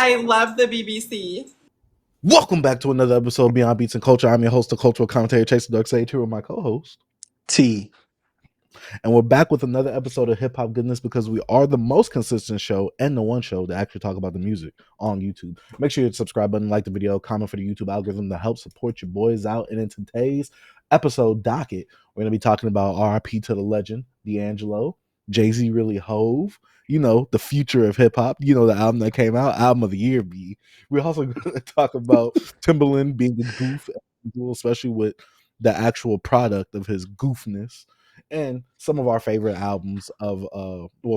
I love the BBC. Welcome back to another episode of Beyond Beats and Culture. I'm your host, the cultural commentator, Chase Duck Sage, here with my co-host, T. And we're back with another episode of Hip Hop Goodness because we are the most consistent show and the one show to actually talk about the music on YouTube. Make sure you hit the subscribe button, like the video, comment for the YouTube algorithm to help support your boys out. And in today's episode docket, we're going to be talking about RIP to the legend, D'Angelo, Jay-Z really hove, the future of hip hop, the album that came out, album of the year, B. We're also going to talk about Timbaland being a goof, especially with the actual product of his goofness, and some of our favorite albums of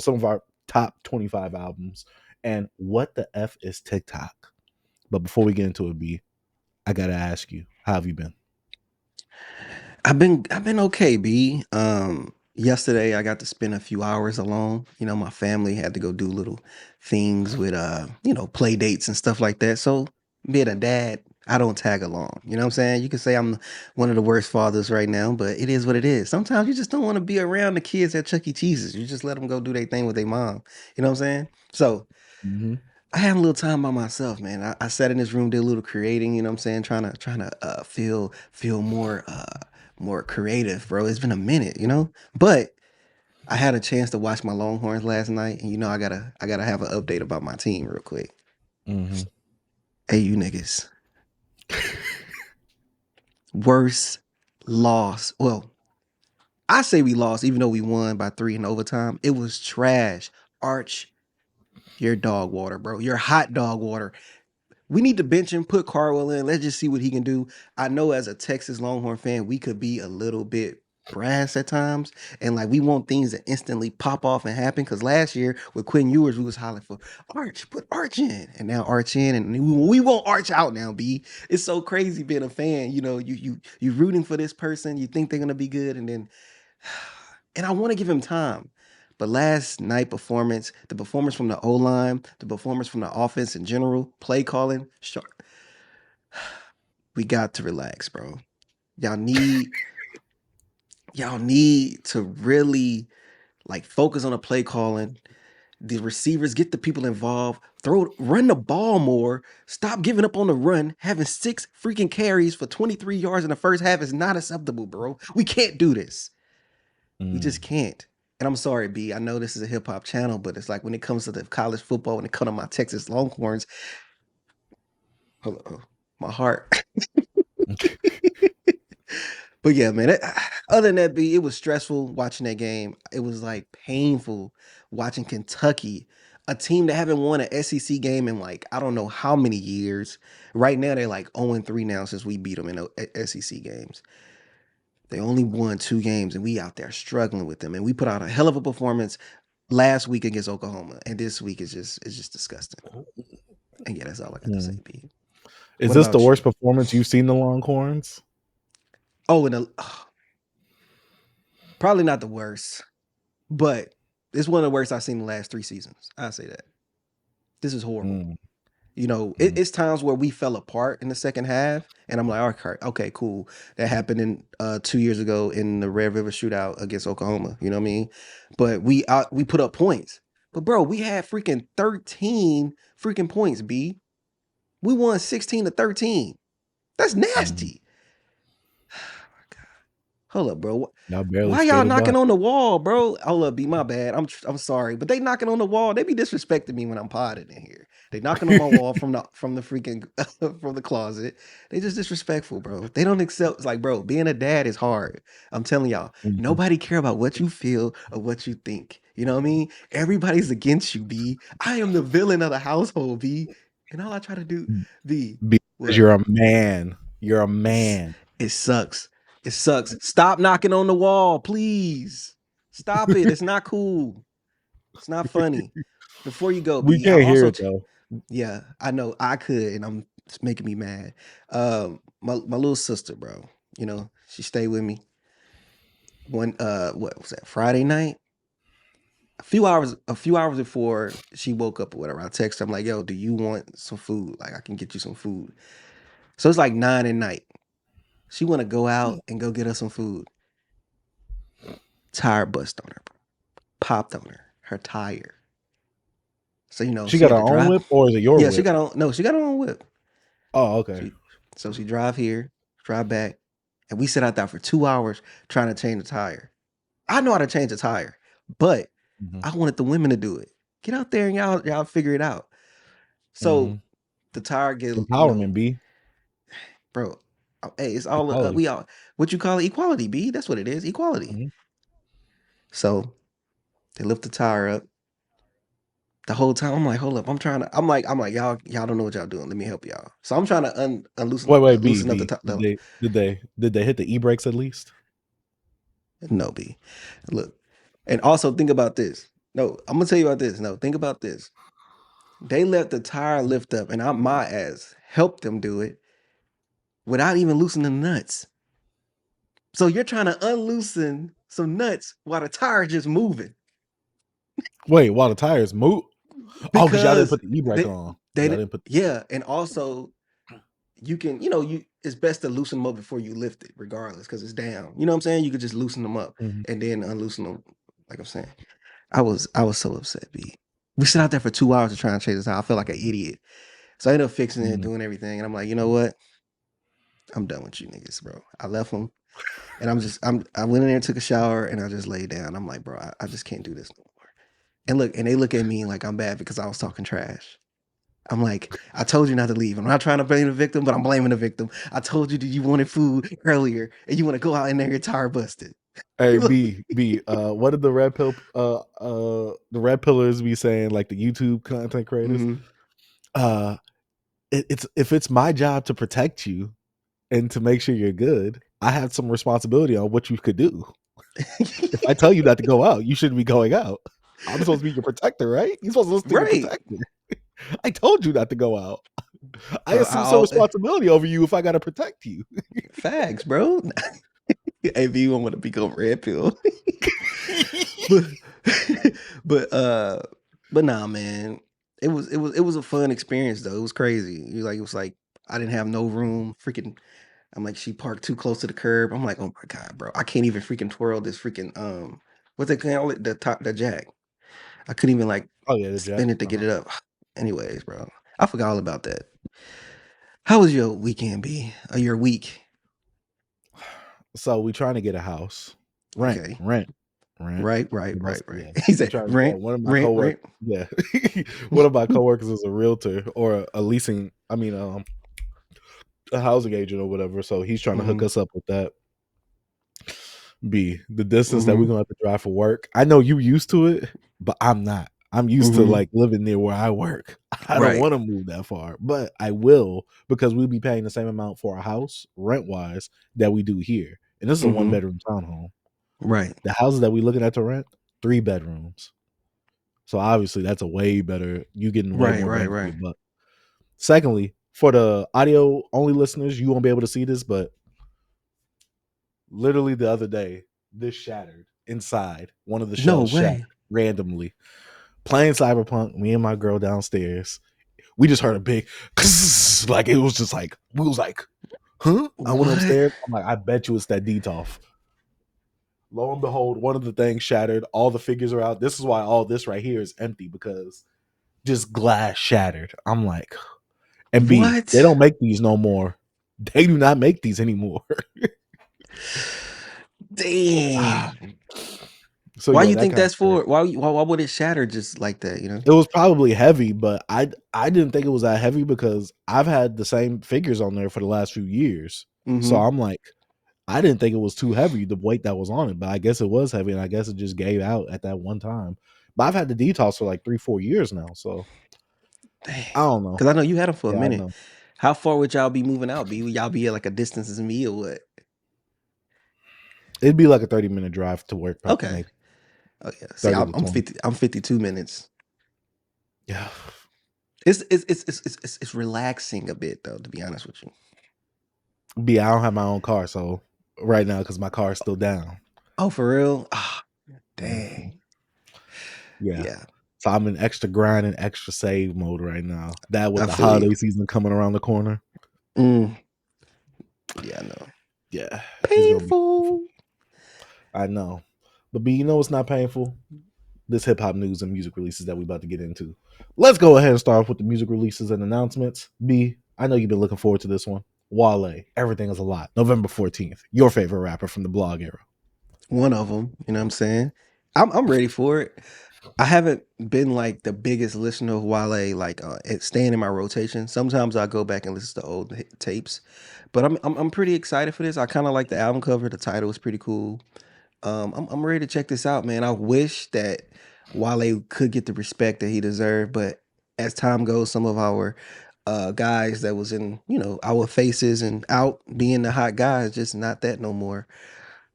some of our top 25 albums, and what the F is TikTok. But before we get into it, B, I gotta ask you, how have you been? I've been okay, B. Yesterday I got to spend a few hours alone. My family had to go do little things with play dates and stuff like that. So being a dad, I don't tag along. You know what I'm saying? You can say I'm one of the worst fathers right now, but it is what it is. Sometimes you just don't want to be around the kids at Chuck E. Cheese's. You just let them go do their thing with their mom. You know what I'm saying? So I had a little time by myself, man. I sat in this room, did a little creating, you know what I'm saying? Trying to feel more creative, bro. It's been a minute, But I had a chance to watch my Longhorns last night, and I gotta have an update about my team real quick. Hey, you niggas. Worst loss. Well, I say we lost, even though we won by 3 in overtime. It was trash. Arch, you're dog water, bro. You're hot dog water. We need to bench him, put Carwell in. Let's just see what he can do. I know as a Texas Longhorn fan, we could be a little bit brass at times. And we want things to instantly pop off and happen. Because last year with Quinn Ewers, we was hollering for Arch, put Arch in. And now Arch in. And we want Arch out now, B. It's so crazy being a fan. You rooting for this person. You think they're going to be good. And I want to give him time. But last night performance, the performance from the O-line, the performance from the offense in general, play calling, we got to relax, bro. Y'all need to really focus on the play calling. The receivers, get the people involved, run the ball more, stop giving up on the run. Having 6 freaking carries for 23 yards in the first half is not acceptable, bro. We can't do this. We just can't. And I'm sorry, B. I know this is a hip hop channel, but it's when it comes to the college football, when it comes to my Texas Longhorns, my heart. But yeah, man. Other than that, B, it was stressful watching that game. It was painful watching Kentucky, a team that haven't won an SEC game in I don't know how many years. Right now, they're 0-3 now since we beat them in SEC games. They only won 2 games, and we out there struggling with them. And we put out a hell of a performance last week against Oklahoma, and this week is just disgusting. And yeah, that's all I got to say, B. Is this the worst performance you've seen the Longhorns? Oh, probably not the worst, but it's one of the worst I've seen in the last 3 seasons. I say that. This is horrible. It's times where we fell apart in the second half, and I'm like, okay, cool. That happened in 2 years ago in the Red River Shootout against Oklahoma. You know what I mean? But we put up points. But bro, we had freaking 13 freaking points, B. We won 16-13. That's nasty. Hold up, bro. Why y'all knocking on the wall, bro? Hold up, B, my bad. I'm sorry, but they knocking on the wall. They be disrespecting me when I'm potted in here. They knocking on my wall from the freaking from the closet. They just disrespectful, bro. They don't accept. It's bro, being a dad is hard. I'm telling y'all, nobody care about what you feel or what you think. You know what I mean? Everybody's against you, B. I am the villain of the household, B. And all I try to do, B. Because you're a man. You're a man. It sucks. It sucks. Stop knocking on the wall, please. Stop it. It's not cool. It's not funny. Before you go, we B, can't hear it though. Yeah, I know I could, and it's making me mad. My little sister, bro. She stayed with me. What was that? Friday night. A few hours before she woke up or whatever, I text her. I'm like, "Yo, do you want some food? I can get you some food." So it's 9 at night. She want to go out and go get us some food. Tire bust on her, bro. Popped on her tire. So She she got had her to own drive. whip, or is it your Yeah, whip? she got her own whip. Oh, okay. She drive here, drive back, and we sit out there for 2 hours trying to change the tire. I know how to change a tire, but Mhm. I wanted the women to do it. Get out there and y'all figure it out. So the tire get, Empowerment, B. bro. Hey, it's all Equality. we all what you call it, equality, B. That's what it is, equality. Mhm. So they lift the tire up. The whole time I'm like, hold up, I'm like, y'all don't know what y'all doing. Let me help y'all. So I'm trying to Wait, B, loosen up the B. top. Did they hit the e-brakes at least? No, B. Look. And also think about this. No, I'm gonna tell you about this. No, think about this. They let the tire lift up, and my ass helped them do it without even loosening the nuts. So you're trying to unloosen some nuts while the tire just moving. Wait, while the tires move. Oh, because y'all didn't Because put the e-brake on. Y'all didn't put. yeah, and also you can, it's best to loosen them up before you lift it, regardless, because it's down. You know what I'm saying? You could just loosen them up Mhm. and then unloosen them. Like I'm saying, I was so upset, B. We sit out there for 2 hours to try and change this out. I felt like an idiot. So I ended up fixing it, Mhm. doing everything, and I'm like, you know what? I'm done with you niggas, bro. I left them, and I went in there, took a shower, and I just laid down. I'm like, bro, I just can't do this no more. And they look at me like I'm bad because I was talking trash. I'm like, I told you not to leave. I'm not trying to blame the victim, but I'm blaming the victim. I told you that you wanted food earlier, and you want to go out in there, your tire busted. Hey, B. What did the red pillars be saying? Like the YouTube content creators. Mhm. It's if it's my job to protect you and to make sure you're good, I have some responsibility on what you could do. If I tell you not to go out, you shouldn't be going out. I'm supposed to be your protector, right? You're supposed to listen to your Right, protector. I told you not to go out. I bro. assume some responsibility over you if I gotta protect you. Facts, bro. AV you want to become red pill, but but but nah, man. It was a fun experience though. It was crazy. It was like I didn't have no room. Freaking, I'm like she parked too close to the curb. I'm like, oh my god, bro, I can't even freaking twirl this freaking what they call it, the jack. I couldn't even like Oh yeah, the jet. spin it to get it up. Anyways, bro, I forgot all about that. How was your weekend, B? Or your week? So we trying to get a house. Rent. Okay. Right. Yeah. He We said, trying to rent, one of my rent, coworkers. rent. Yeah. One of my coworkers is a realtor or a leasing, a housing agent or whatever. So he's trying to hook Mhm, us up with that. B, the distance that we're mhm, gonna have to drive for work. I know you used to it, but I'm not. I'm used to mhm. like living near where I work. I don't Right. want to move that far, but I will because we'll be paying the same amount for a house rent wise that we do here. And this is a one Mhm. bedroom townhome. Right. The houses that we're looking at to rent, 3 bedrooms. So obviously that's a way better. You getting way Right, more right, bang for right. your buck. Secondly, for the audio only listeners, you won't be able to see this, but literally the other day, this shattered inside. One of the No shells shattered way. randomly. Playing Cyberpunk, me and my girl downstairs, we just heard a big like it was just like we was like, huh? I went What? upstairs. I'm like, I bet you it's that DTOF. Lo and behold, one of the things shattered. All the figures are out. This is why all this right here is empty because just glass shattered. I'm like, and B, they What? don't make these no more. They do not make these anymore. Dang. So Why yeah, you that think kind of that's hurt. for? Why would it shatter just like that, you know? It was probably heavy, but I didn't think it was that heavy because I've had the same figures on there for the last few years. So Mhm. I'm like, I didn't think it was too heavy, the weight that was on it, but I guess it was heavy, and I guess it just gave out at that one time. But I've had the detox for like 3-4 years now, so Dang. I don't know. Cause I know you had them for a Yeah, I minute. know. How far would y'all be moving out? Would y'all be at like a distance as me or what? It'd be like a 30-minute drive to work, Okay. maybe Oh yeah. See, 30 I'm, to I'm 20. 50. I'm 52 minutes. Yeah. It's relaxing a bit though, to be honest with you. B, I don't have my own car, so right now because my car is still down. Oh, for real? Ah, Mhm. dang. Yeah. Yeah, So I'm in extra grind and extra save mode right now. That with I the feel you. holiday season coming around the corner. Mm, yeah, I know. Yeah, it's gonna be painful. Painful. I know. But B, you know it's not painful? this hip hop news and music releases that we about to get into. Let's go ahead and start off with the music releases and announcements. B, I know you've been looking forward to this one. Wale, Everything Is a Lot, November 14th. Your favorite rapper from the blog era. One of them, you know what I'm saying? I'm ready for it. I haven't been like the biggest listener of Wale, like it staying in my rotation. Sometimes I go back and listen to old tapes, but I'm pretty excited for this. I kind of like the album cover. The title is pretty cool. I'm ready to check this out, man. I wish that Wale could get the respect that he deserved, but as time goes, some of our guys that was in, our faces and out being the hot guys, just not that no more.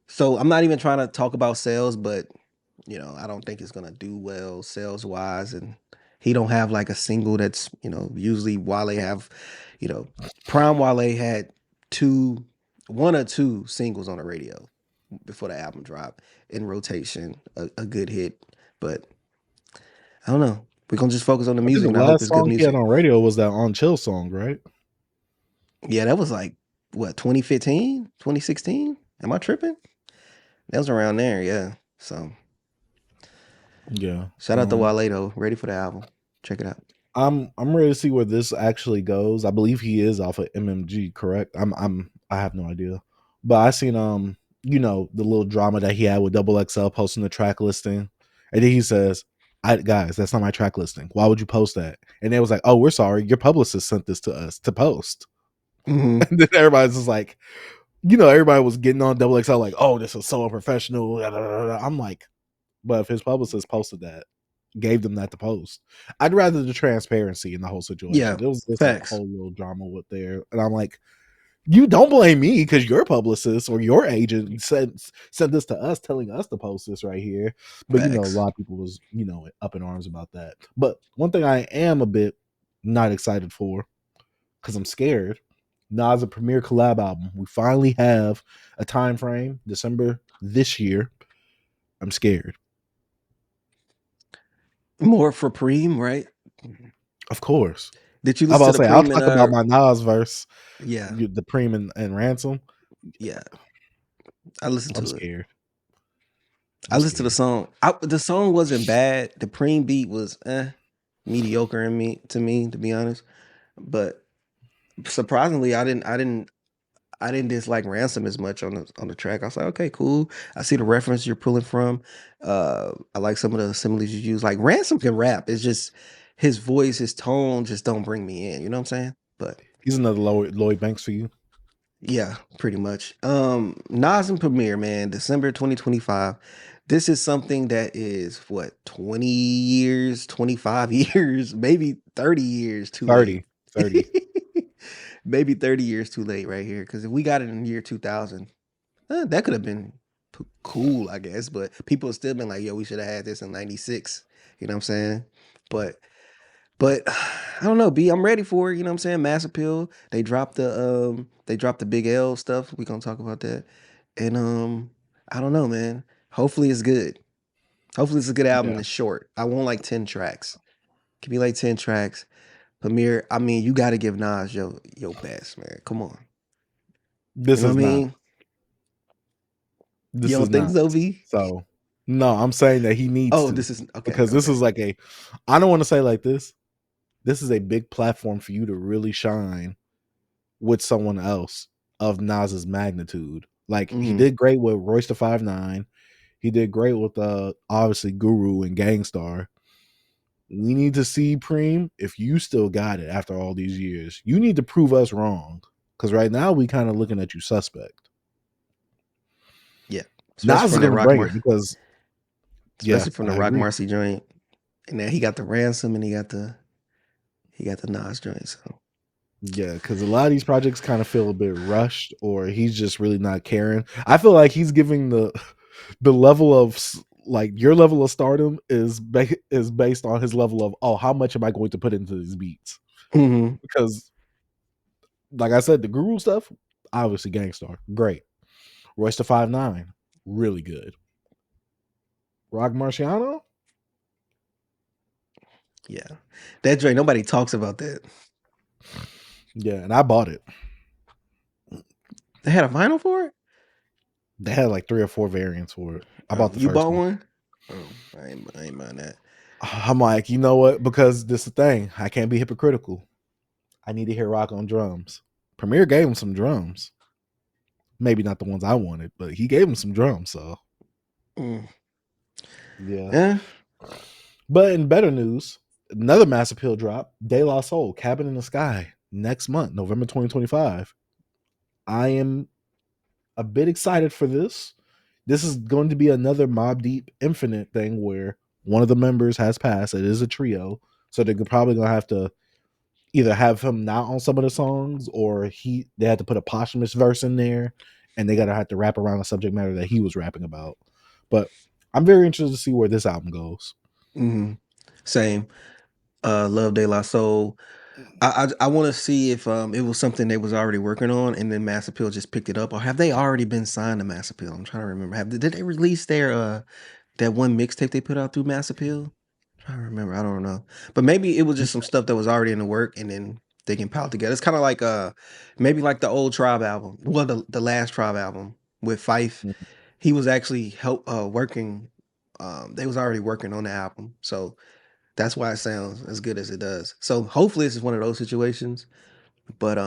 So I'm not even trying to talk about sales, but I don't think it's gonna do well sales wise, and he don't have like a single that's usually Wale have, you know, Prime Wale had one or two singles on the radio before the album dropped in rotation, a good hit, but I don't know. We're gonna just focus on the I think music, the and I hope last it's good song he had music. on radio was that On Chill song, right? Yeah, that was like what 2015, 2016. Am I tripping? That was around there, yeah. So Yeah. shout out to Wale though. Ready for the album. Check it out. I'm ready to see where this actually goes. I believe he is off of MMG, correct? I have no idea. But I seen the little drama that he had with Double XL posting the track listing. And then he says, guys, that's not my track listing. Why would you post that? And they was like, oh, we're sorry. Your publicist sent this to us to post. Mm-hmm. And then everybody's just like, everybody was getting on Double XL like, oh, this is so unprofessional. I'm like, but if his publicist posted that, gave them that to post, I'd rather the transparency in the whole situation. Yeah, There was this facts. whole little drama with there, and I'm like, you don't blame me because your publicist or your agent sent this to us, telling us to post this right here. But a Facts. lot of people was up in arms about that. But one thing I am a bit not excited for, because I'm scared. Nas a premiere collab album. We finally have a time frame, December this year. I'm scared. More for Preem, right? Of course. Did you I'm listen about to to the say, I'll Preem talk about my Nas verse, Yeah, the Preem and Ransom. yeah. I listened I'm to it. scared. I listened to the song. The song wasn't bad. The Preem beat was mediocre to me, to be honest. But surprisingly, I didn't dislike Ransom as much on the track. I was like, okay, cool. I see the reference you're pulling from. I like some of the similes you use. Like Ransom can rap. It's just his voice, his tone just don't bring me in. You know what I'm saying? But he's another Lloyd Banks for you. yeah, pretty much. Nas and Premiere, man, December 2025. This is something that is what 20 years, 25 years, maybe 30 years too 30. late. Maybe 30 years too late right here. Because if we got it in the year 2000, that could have been cool, I guess. But people have still been like, yo, we should have had this in 96. You know what I'm saying? But I don't know, B. I'm ready for it. You know what I'm saying? Mass appeal. They dropped the Big L stuff. We gonna talk about that. And I don't know, man. Hopefully it's good. Hopefully it's a good album and it's short. I want like 10 tracks. Give me like 10 tracks. Premier, I mean, you gotta give Nas your best, man. Come on. This You know is what I not. mean? This You don't is think not. so, V? So no, I'm saying that he needs to. This is okay. Because this is like I don't want to say like this. This is a big platform for you to really shine with someone else of Nas's magnitude. Like he did great with Royce da 5'9". He did great with obviously Guru and Gangstar. We need to see Preem, if you still got it after all these years. You need to prove us wrong. Because right now we kind of looking at you suspect. Yeah. Nas is gonna bring it because especially from the I Rock agree. Marcy joint. And then he got the Ransom and he got the Nas joint. So yeah, because a lot of these projects kind of feel a bit rushed, or he's just really not caring. I feel like he's giving the level of like your level of stardom is based on his level of how much am I going to put into these beats? Because like I said, the Guru stuff, obviously Gangstar, great. Royce da 5'9", really good. Rock Marciano, yeah, that joint, nobody talks about that. Yeah, and I bought it. They had a vinyl for it? They had like 3 or 4 variants for it. I bought the You first bought one. one? I ain't mind that. I'm like, you know what? Because this is the thing. I can't be hypocritical. I need to hear Rock on drums. Premier gave him some drums. Maybe not the ones I wanted, but he gave him some drums. So Mm. yeah. Yeah. But in better news, another Mass Appeal drop, De La Soul, Cabin in the Sky, next month, November 2025. I am a bit excited for this. This is going to be another Mobb Deep Infinite thing where one of the members has passed. It is a trio, so they're probably gonna have to either have him not on some of the songs, or they had to put a posthumous verse in there, and they gotta have to wrap around the subject matter that he was rapping about. But I'm very interested to see where this album goes. Mm-hmm. Same. Love De La Soul. I want to see if it was something they was already working on, and then Mass Appeal just picked it up, or have they already been signed to Mass Appeal? I'm trying to remember. Did they release their that one mixtape they put out through Mass Appeal? I'm trying to remember. I don't know, but maybe it was just some stuff that was already in the work, and then they can pile together. It's kind of like maybe like the old Tribe album. Well, the last Tribe album with Fife, he was actually working. They was already working on the album, so that's why it sounds as good as it does. So hopefully this is one of those situations. But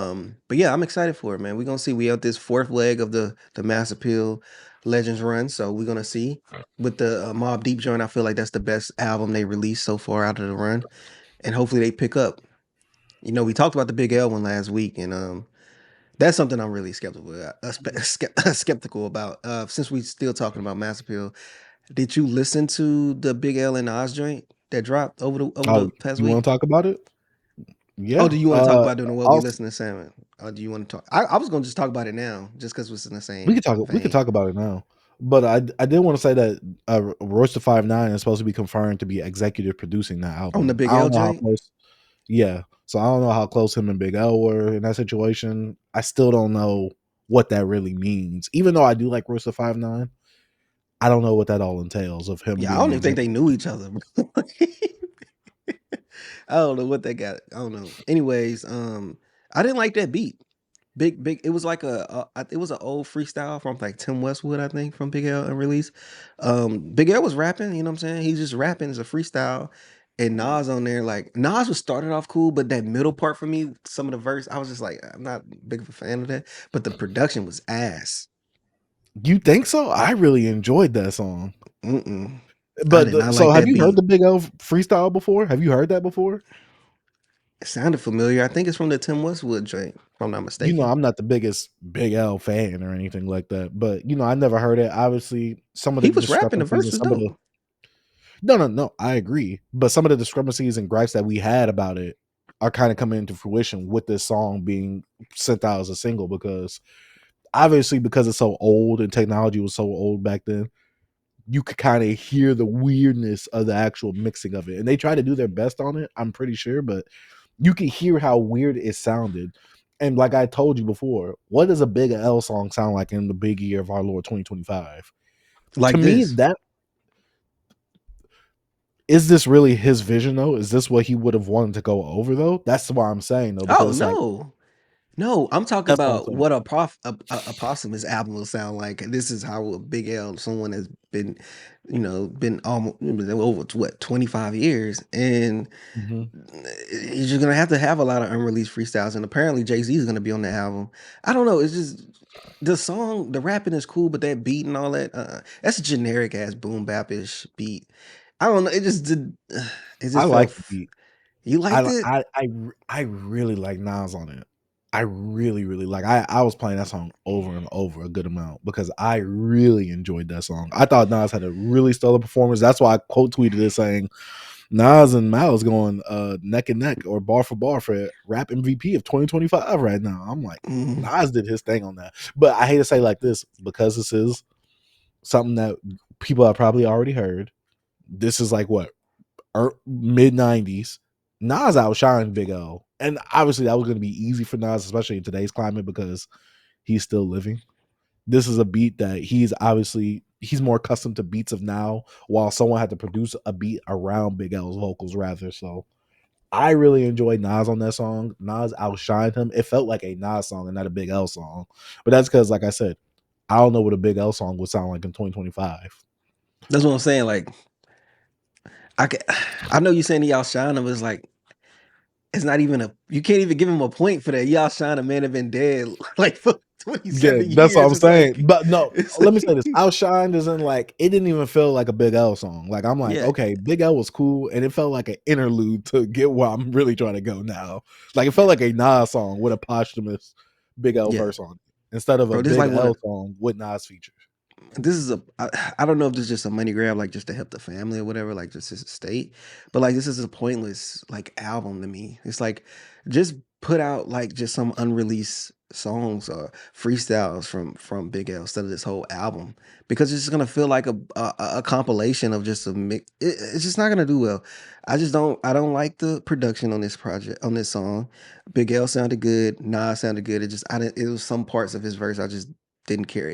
yeah, I'm excited for it, man. We're gonna see. We out this fourth leg of the Mass Appeal Legends run, so we're gonna see with the Mobb Deep joint. I feel like that's the best album they released so far out of the run, and hopefully they pick up. You know, we talked about the Big L one last week, and that's something I'm really skeptical about. Since we still talking about Mass Appeal, did you listen to the Big L and Oz joint that dropped over Oh, the past you want week? to talk about it? Oh, Yeah. do you want to talk about doing what we Also, listen to Salmon? Or do you want to talk? I was gonna just talk about it now, just because it's in the we same could talk. We could vein. talk about it now. But I did want to say that Royce the 5'9" is supposed to be confirmed to be executive producing that On the album. Big I L don't know how joint? close. Yeah, so I don't know how close him and Big L were in that situation. I still don't know what that really means. Even though I do like Royce the 5'9", I don't know what that all entails of him Yeah, I being don't the even think they executive. knew each other, bro. I don't know what they got. I don't know. Anyways, I didn't like that beat. Big. It was like it was an old freestyle from like Tim Westwood, I think, from Big L and release. Big L was rapping. You know what I'm saying? He's just rapping as a freestyle. And Nas on there, like Nas was started off cool, but that middle part for me, some of the verse, I was just like, I'm not big of a fan of that. But the production was ass. You think so? I really enjoyed that song. Mm-mm. I But did not so like have that you heard beat. the Big L freestyle before? Have you heard that before? It sounded familiar. I think it's from the Tim Westwood joint, if I'm not You know, mistaken. I'm not the biggest Big L fan or anything like that, but I never heard it. Obviously, some of the He was rapping. The discrepancies verse and was some of the dope. no, I agree. But some of the discrepancies and gripes that we had about it are kind of coming into fruition with this song being sent out as a single, because obviously, because it's so old and technology was so old back then, you could kind of hear the weirdness of the actual mixing of it. And they try to do their best on it, I'm pretty sure, but you could hear how weird it sounded. And like I told you before, what does a Big L song sound like in the big year of our Lord 2025? To Like me, this. that is this really his vision though? Is this what he would have wanted to go over though? That's why I'm saying though, because Oh it's like no. No, I'm talking that's what I'm about saying. what a posthumous album will sound like. This is how a Big L, someone has been, been almost over what 25 years, and Mm-hmm. he's just gonna have to have a lot of unreleased freestyles. And apparently Jay-Z is gonna be on the album. I don't know. It's just the song, the rapping is cool, but that beat and all that, that's a generic ass boom bap-ish beat. I don't know. It just did. It I just like felt. the beat. You liked it? I really like Nas on it. I really, really like. I was playing that song over and over a good amount because I really enjoyed that song. I thought Nas had a really stellar performance. That's why I quote tweeted it saying Nas and Miles going neck and neck or bar for rap MVP of 2025 right now. I'm like, Mm. Nas did his thing on that. But I hate to say like this, because this is something that people have probably already heard. This is like what, mid 90s. Nas outshined Big L. And obviously that was going to be easy for Nas, especially in today's climate, because he's still living. This is a beat that he's more accustomed to beats of now, while someone had to produce a beat around Big L's vocals rather. So I really enjoyed Nas on that song. Nas outshined him. It felt like a Nas song and not a Big L song. But that's because, like I said, I don't know what a Big L song would sound like in 2025. That's what I'm saying. Like I know you saying he outshine him, but it's like it's not even you can't even give him a point for that. He outshine a man have been dead like for Yeah, 27 that's what years. I'm It's saying. like But no, it's let me say this. like, Outshine isn't like it didn't even feel like a Big L song. Like I'm like, yeah, okay, Big L was cool, and it felt like an interlude to get where I'm really trying to go now. Like it felt yeah, like a Nas song with a posthumous Big L yeah. verse on it instead of a Bro, this is Big like L song with Nas features. this is I don't know if this is just a money grab, like just to help the family or whatever, like just his estate. But like this is a pointless like album to me. It's like just put out like just some unreleased songs or freestyles from Big L instead of this whole album because it's just gonna feel like a compilation of just a mix. It's just not gonna do well. I don't like the production on this project on this song. Big L sounded good, Nas sounded good. It was some parts of his verse I just didn't care.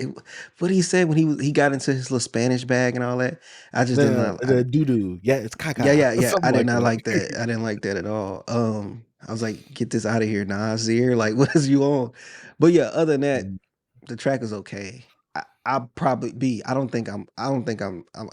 What he said when he got into his little Spanish bag and all that, I just did The not. the doo doo, yeah, it's Yeah, caca, yeah, yeah. something I did like not that. like that. I didn't like that at all. I was like, get this out of here, Nasir. Like, what is you on? But yeah, other than that, Mm. the track is okay. I'll probably be. I don't think I'm. I don't think I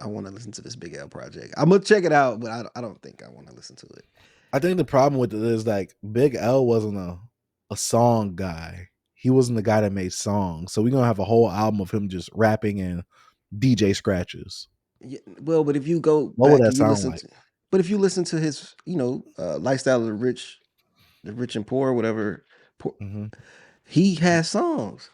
want to listen to this Big L project. I'm gonna check it out, but I don't think I want to listen to it. I think the problem with it is like Big L wasn't a song guy. He wasn't the guy that made songs. So we're gonna have a whole album of him just rapping and DJ scratches. Yeah, well, but if you go What would back that and you sound listen like? to, but if you listen to his, lifestyle of the rich and poor, whatever, poor, Hmm. he had songs.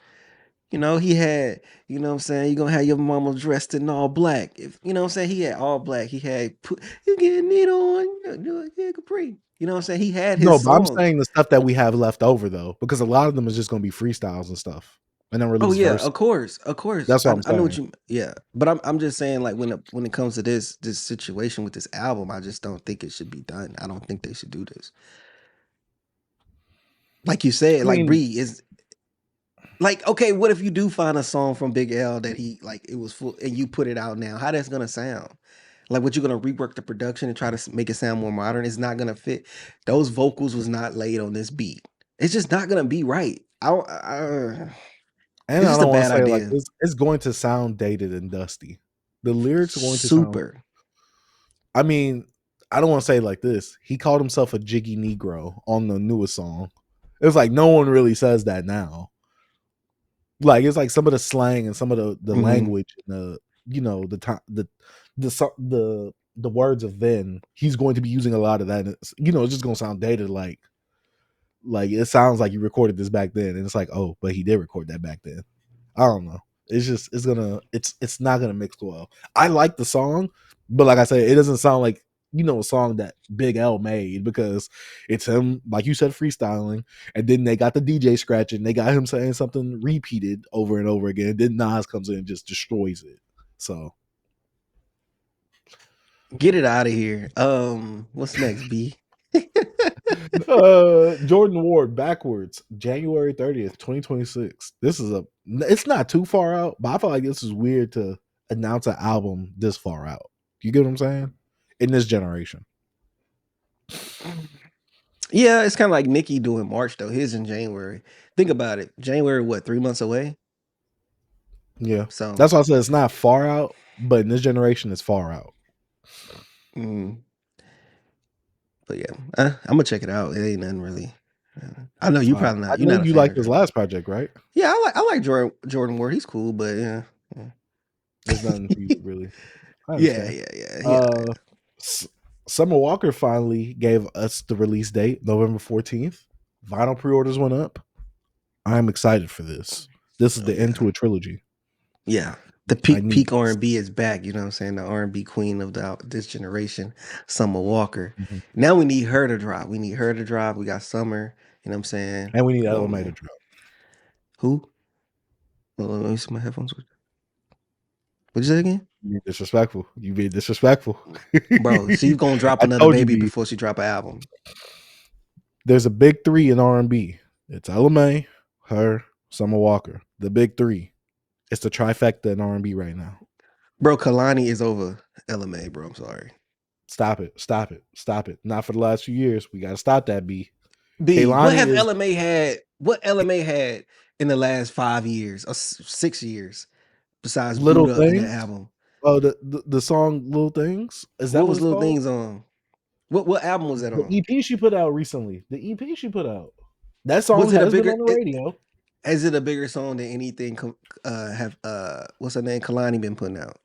He had, what I'm saying, you're gonna have your mama dressed in all black. If you know what I'm saying, he had all black. He had put you getting it on, yeah, Capri. You know what I'm saying? He had his No, but I'm songs. saying the stuff that we have left over though, because a lot of them is just gonna be freestyles and stuff, and then Oh release yeah, verses. of course, of course. That's what I'm I know what saying. you yeah. But I'm just saying like when it comes to this situation with this album, I just don't think it should be done. I don't think they should do this. Like you I said, like mean, Bree is like, okay, what if you do find a song from Big L that he like it was full and you put it out now? How that's gonna sound? Like, what you gonna rework the production and try to make it sound more modern? It's not gonna fit. Those vocals was not laid on this beat. It's just not gonna be right. and It's I just a don't want to bad say like idea. it's going to sound dated and dusty. The lyrics are going to sound. Super. I mean, I don't want to say it like this. He called himself a jiggy Negro on the newest song. It's like no one really says that now. Like it's like some of the slang and some of the Hmm. language and the time the words of then he's going to be using a lot of that. And it's just gonna sound dated. Like it sounds like you recorded this back then, and it's like but he did record that back then. I don't know. It's not gonna mix well. I like the song, but like I said, it doesn't sound like a song that Big L made because it's him, like you said, freestyling, and then they got the DJ scratching, they got him saying something repeated over and over again. Then Nas comes in and just destroys it. So Get it out of here. What's next, B? Jordan Ward backwards, January 30th, 2026. It's not too far out, but I feel like this is weird to announce an album this far out. You get what I'm saying? In this generation. Yeah, it's kind of like Nicki doing March though. His in January. Think about it. January, what, 3 months away? Yeah. So, That's why I said it's not far out, but in this generation it's far out. mm, but yeah, I'm gonna check it out. It ain't nothing really. I know you probably I not. You're know not a you fan liked of his Jordan. last project, right? Yeah, I like Jordan Ward. He's cool, but yeah, yeah, There's nothing for you really. I yeah, understand. yeah, yeah, yeah. Uh S- Summer Walker finally gave us the release date, November 14th. Vinyl pre-orders went up. I'm excited for this. This is Oh the end yeah, to a trilogy. yeah. The I peak need peak this. R&B is back. You know what I'm saying? The R&B queen of this generation, Summer Walker. Mhm. Now we need her to drop. We need her to drop. We got Summer. You know what I'm saying? And we need Come on, LMA to man. drop. Who? Let me see my headphones. What'd you say again? You disrespectful. You being disrespectful. Bro, she's gonna drop I another told you, baby B. before she drop an album. There's a big three in R&B. It's LMA, her, Summer Walker. The big three. It's the trifecta in R&B right now. Bro, Kalani is over LMA, bro. I'm sorry. Stop it. Stop it. Stop it. Not for the last few years. We got to stop that, B. B, what Kaylani have is LMA had? What LMA had in the last 5 years or 6 years besides little Buddha and the things. album? Oh, the song "Little Things" is that What what was it's Little called? Things on? What album was that The on? EP she put out recently. The EP she put out. That Was song it a has been bigger? on the radio. Is it a bigger song than anything? Have what's her name? Kalani been putting out?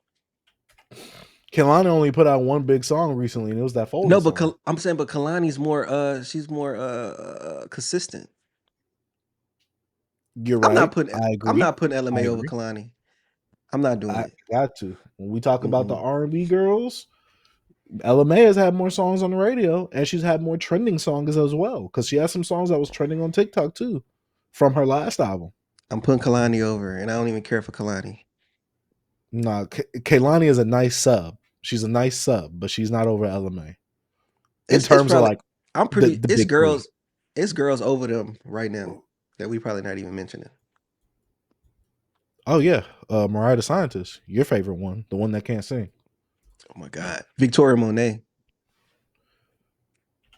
Kehlani only put out one big song recently, and it was that Folder No, but song. I'm saying, but Kalani's more. She's more consistent. You're I'm not right. putting. I I'm agree. not putting I LMA over agree. Kalani. I'm not doing I it. got to. When we talk about the Mm-mm. R&B girls, LMA has had more songs on the radio, and she's had more trending songs as well. Because she has some songs that was trending on TikTok too, from her last album. I'm putting Kalani over, and I don't even care for Kalani. Nah, Kehlani is a nice sub. She's a nice sub, but she's not over LMA in It's terms of probably. like I'm the pretty. big three. It's girls over them right now that we probably not even mentioning. Oh yeah, Mariah the Scientist, your favorite one, the one that can't sing. Oh my God, Victoria Monet.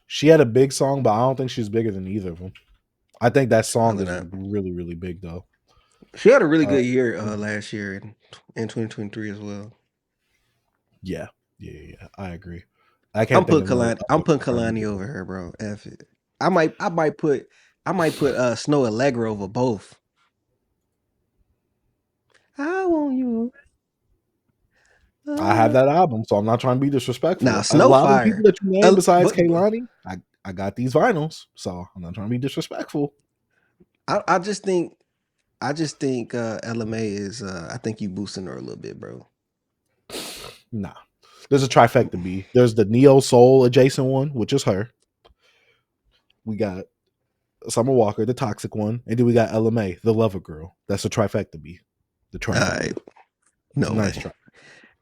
She had a big song, but I don't think she's bigger than either of them. I think that song Probably is not. really, really big though. She had a really Uh, good year last year in 2023 as well. yeah, I agree. I can't think of no I'm other putting R&B Kalani girl. over her, bro. F it. I might put Snow Allegra over both. I want you. I have that album, so I'm not trying to be Nah, disrespectful. A Snow lot of the people Fire. that you name besides But Kehlani, I got these vinyls, so I'm not trying to be disrespectful. I just think LMA is I think you boosting her a little bit, bro. Nah, there's a trifecta B. There's the neo soul adjacent one, which is her. We got Summer Walker, the toxic one, and then we got LMA, the lover girl. That's a trifecta B. The All right. trifecta. It's No a nice way. try.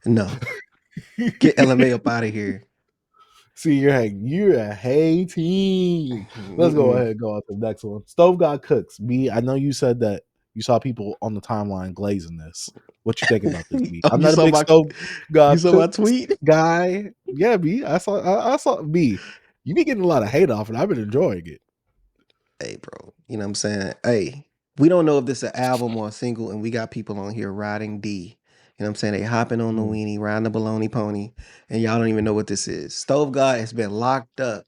No. Get LMA up out of here. See, you're hating. Let's go Mm-mm. ahead and go on to the next one. Stove God Cooks. B, I know you said that you saw people on the timeline glazing this. What you think about this, B? Oh, I'm not a big Stove you God saw my Cooks tweet? guy. Yeah, B. I saw B. You be getting a lot of hate off it. I've been enjoying it. Hey, bro. You know what I'm saying? Hey, we don't know if this is an album or a single, and we got people on here riding D. You know what I'm saying? They hopping on the Mm. weenie, riding the baloney pony, and y'all don't even know what this is. Stove God has been locked up,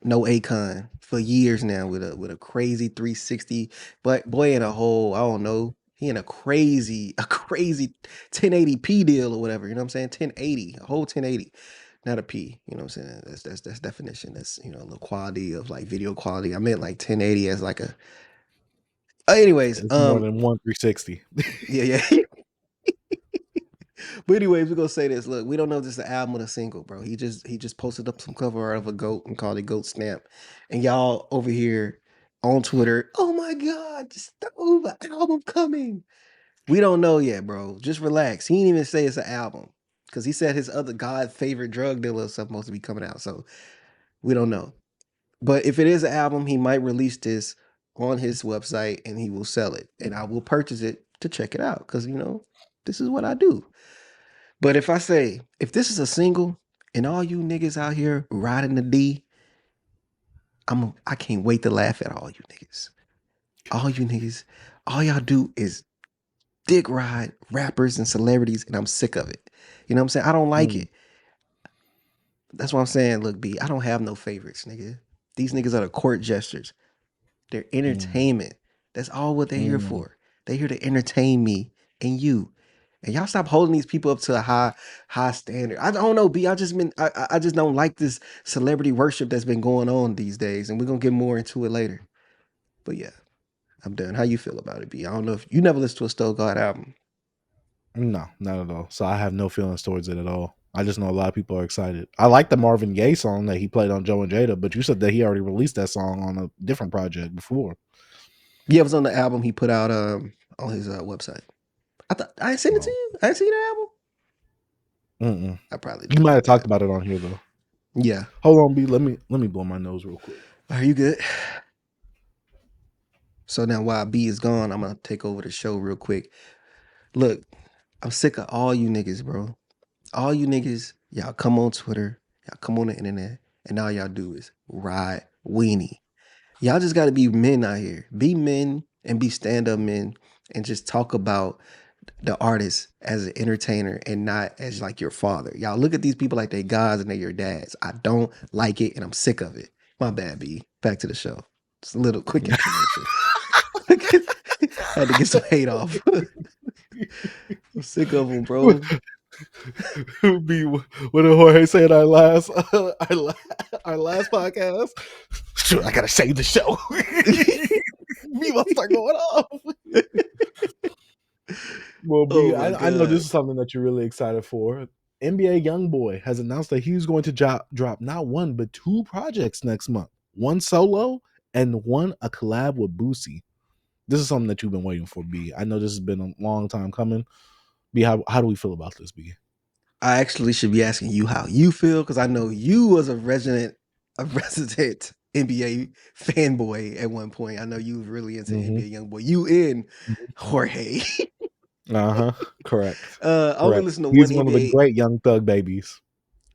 no Akon, for years now with a crazy 360. But boy, in a whole, I don't know. He in a crazy 1080p deal or whatever. You know what I'm saying? 1080, a whole 1080. Not a P, you know what I'm saying? That's definition. That's the quality of like video quality. I meant like 1080 as like a. Anyways, It's more than one 360. yeah. But anyways, we're gonna say this. Look, we don't know if this is an album or a single, bro. He just posted up some cover art of a goat and called it Goat Stamp. And y'all over here on Twitter, oh my God, Stove, an album coming. We don't know yet, bro. Just relax. He didn't even say it's an album. Because he said his other God favorite drug dealer is supposed to be coming out. So we don't know. But if it is an album, he might release this on his website and he will sell it. And I will purchase it to check it out. Because this is what I do. But if this is a single and all you niggas out here riding the D, I can't wait to laugh at all you niggas. All you niggas, all y'all do is dick ride rappers and celebrities, and I'm sick of it. You know what I'm saying? I don't like Mm, it. That's what I'm saying. Look, B, I don't have no favorites, nigga. These niggas are the court jesters. They're mm, entertainment. That's all what they're here mm. for. They're here to entertain me and you. And y'all stop holding these people up to a high standard. I don't know, B. I just don't like this celebrity worship that's been going on these days. And we're gonna get more into it later. But yeah, I'm done. How you feel about it, B? I don't know if you never listened to a Still God album. No, not at all. So I have no feelings towards it at all. I just know a lot of people are excited. I like the Marvin Gaye song that he played on Joe and Jada, but you said that he already released that song on a different project before. Yeah, it was on the album he put out on his website. I thought I sent it to Oh, you. I didn't see the album. mm-mm. I probably You did. might My have talked bad. about it on here though. Yeah. Hold on, B. Let me blow my nose real quick. Are you good? So now while B is gone, I'm gonna take over the show real quick. Look, I'm sick of all you niggas, bro. All you niggas, y'all come on Twitter, y'all come on the internet, and all y'all do is ride weenie. Y'all just gotta be men out here. Be men and be stand-up men and just talk about the artist as an entertainer and not as like your father. Y'all look at these people like they gods and they your dads. I don't like it and I'm sick of it. My bad, B. Back to the show. Just a little quick intermission. Had to get some hate off. I'm sick of them, bro. Be what did Jorge say in our last our last podcast? Shoot, I gotta save the show. We must start going off. Well, B, Oh my I know this god. is something that you're really excited for. NBA YoungBoy has announced that he's going to drop not one but two projects next month. One solo and one a collab with Boosie. This is something that you've been waiting for, B. I know this has been a long time coming. B, how do we feel about this, B? I actually should be asking you how you feel because I know you was a resident NBA fanboy at one point. I know you was really into NBA YoungBoy. You in Jorge. Correct. I only Correct. listen to He's one one of the NBA. great young thug babies.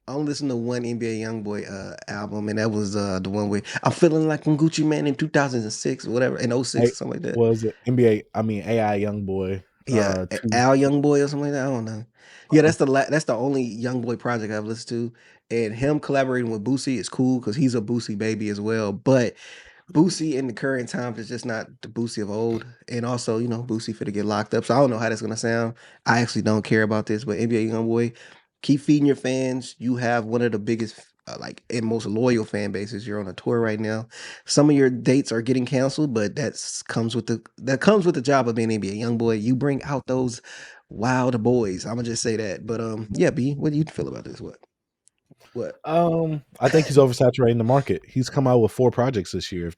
I only listened to one NBA YoungBoy album, and that was the one where I'm feeling like I'm Gucci Man in 2006 or whatever, in '06 or something like that. Was it NBA? I mean AI YoungBoy. Yeah, Two. Al YoungBoy or something like that. I don't know. Yeah, that's the only YoungBoy project I've listened to, and him collaborating with Boosie is cool because he's a Boosie baby as well. But Boosie in the current times is just not the Boosie of old. And also, Boosie finna get locked up. So I don't know how that's gonna sound. I actually don't care about this, but NBA YoungBoy, keep feeding your fans. You have one of the biggest, like, and most loyal fan bases. You're on a tour right now. Some of your dates are getting canceled, but comes with the job of being NBA YoungBoy. You bring out those wild boys. I'm gonna just say that. But yeah, B, what do you feel about this? What? I think he's oversaturating the market. He's come out with 4 projects this year. If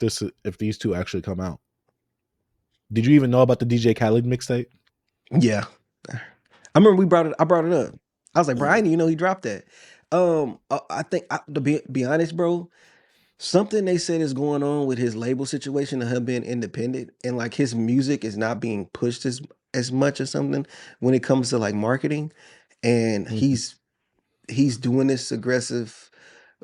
these two actually come out, did you even know about the DJ Khaled mixtape? Yeah. I remember I brought it up. I was like, bro, I didn't even know he dropped that. I think to be honest, bro, something they said is going on with his label situation and him being independent and like his music is not being pushed as much or something when it comes to like marketing. And Mhm. he's doing this aggressive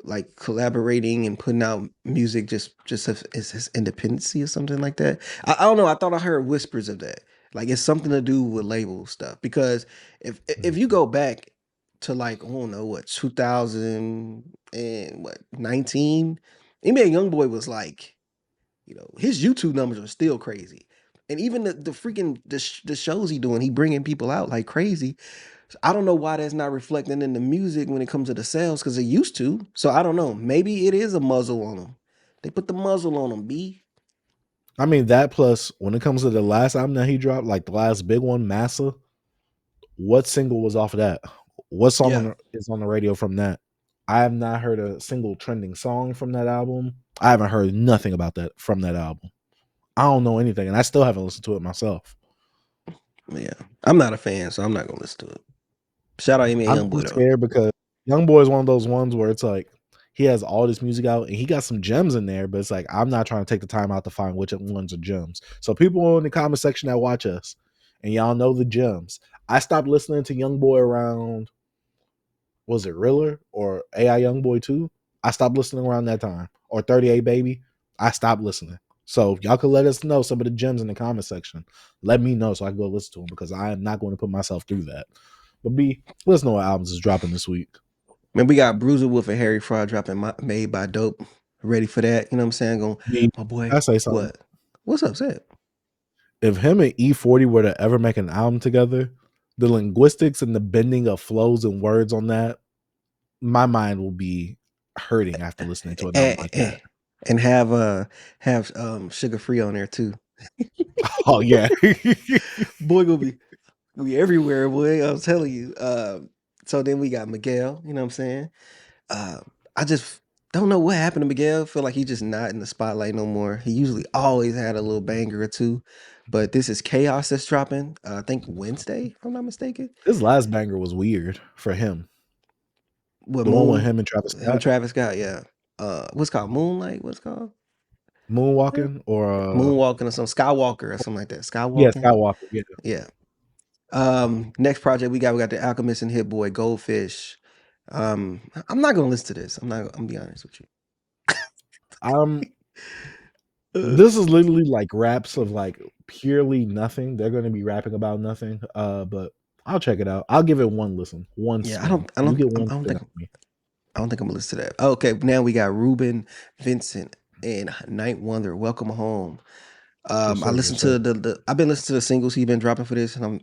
like collaborating and putting out music just as his independency or something like that. I don't know. I thought I heard whispers of that. Like it's something to do with label stuff. Because if you go back to like I don't know what 2019, NBA YoungBoy was like his YouTube numbers are still crazy, and even the freaking the shows he doing, he bringing people out like crazy. I don't know why that's not reflecting in the music when it comes to the sales because it used to. So I don't know. Maybe it is a muzzle on them. They put the muzzle on them. B. I mean that plus when it comes to the last album that he dropped, like the last big one, Massa. What single was off of that? What song Yeah. is on the radio from that? I have not heard a single trending song from that album. I haven't heard nothing about that from that album. I don't know anything, and I still haven't listened to it myself. Yeah. I'm not a fan, so I'm not gonna listen to it. Shout out Amy I'm Youngboy just though. scared because YoungBoy is one of those ones where it's like he has all this music out and he got some gems in there, but it's like I'm not trying to take the time out to find which ones are gems. So people in the comment section that watch us, and y'all know the gems. I stopped listening to YoungBoy around, was it Riller or AI YoungBoy 2? I stopped listening around that time. Or 38 Baby. I stopped listening. So y'all could let us know some of the gems in the comment section. Let me know so I can go listen to them because I am not going to put myself through that. But B, let's know what albums is dropping this week. Man, we got Bruiser Wolf and Harry Fraud dropping Made by Dope. Ready for that? You know what I'm saying? Going, B, my boy. I say something. What? What's up, Seth? If him and E40 were to ever make an album together, the linguistics and the bending of flows and words on that, my mind will be hurting after listening to an album like that. And have Sugar Free on there too. Oh yeah. Boy gonna be everywhere, boy. I'm telling you. So then we got Miguel, you know what I'm saying? Uh, I just don't know what happened to Miguel. Feel like he's just not in the spotlight no more. He usually always had a little banger or two. But this is Chaos that's dropping, I think Wednesday, if I'm not mistaken. His last banger was weird for him. What The one with Moon? him and Travis Him and Scott. Travis Scott, yeah. What's it called? Moonlight? What's it called? Moonwalking or Moonwalking or something. Skywalker or something like that. yeah, Skywalking. Skywalker. Yeah. Yeah. Next project we got the Alchemist and Hit Boy Goldfish. I'm not gonna listen to this. I'm gonna be honest with you. I'm This is literally like raps of like purely nothing. They're going to be rapping about nothing. But I'll check it out. I'll give it one listen, one Yeah, spin. You get one I don't spin think on me. I don't think I'm gonna listen to that. Okay, now we got Ruben, Vincent, and Night Wonder. Welcome home. Yes, I sir. Yes, listened sir. to the I've been listening to the singles he's been dropping for this, and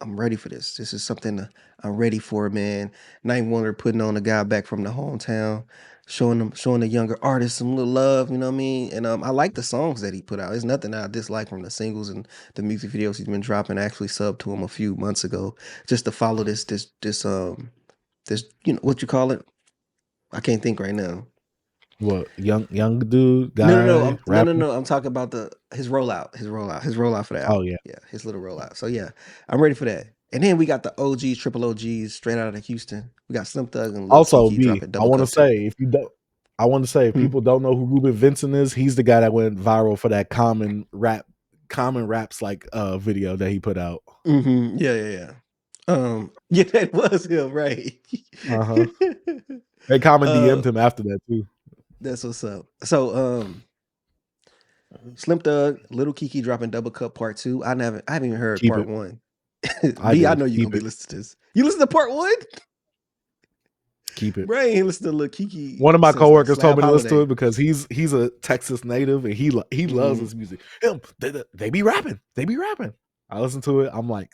I'm ready for this. This is something I'm ready for, man. Night Wonder putting on a guy back from the hometown, showing the younger artists some little love. You know what I mean? And I like the songs that he put out. There's nothing that I dislike from the singles and the music videos he's been dropping. I actually subbed to him a few months ago just to follow this what you call it? I can't think right now. What young dude No, no, no. guy rapping? I'm talking about his rollout for the Oh album. yeah. Yeah, his little rollout. So yeah, I'm ready for that. And then we got the OGs, triple OGs, straight out of Houston. We got Slim Thug and Lil Also, Kiki B, dropping I double want to cup too. say I want to say if Hmm. people don't know who Ruben Vincent is, he's the guy that went viral for that common raps like video that he put out. Mm-hmm. Yeah, yeah, yeah. Yeah, that was him, right? Uh-huh. They common uh, DM'd him after that too. that's what's up. So, Slim Thug, Little Kiki dropping double cup part two. I haven't even heard Keep part it. one. I B, I did. know you're gonna Keep be it. listening to this. You listen to part one? Keep it. Bro, I ain't listened to Lil Kiki One of my since like coworkers told Slab me to listen to Holiday. it because he's a Texas native and he loves Mhm. his music. Him, they be rapping. They be rapping. I listen to it. I'm like,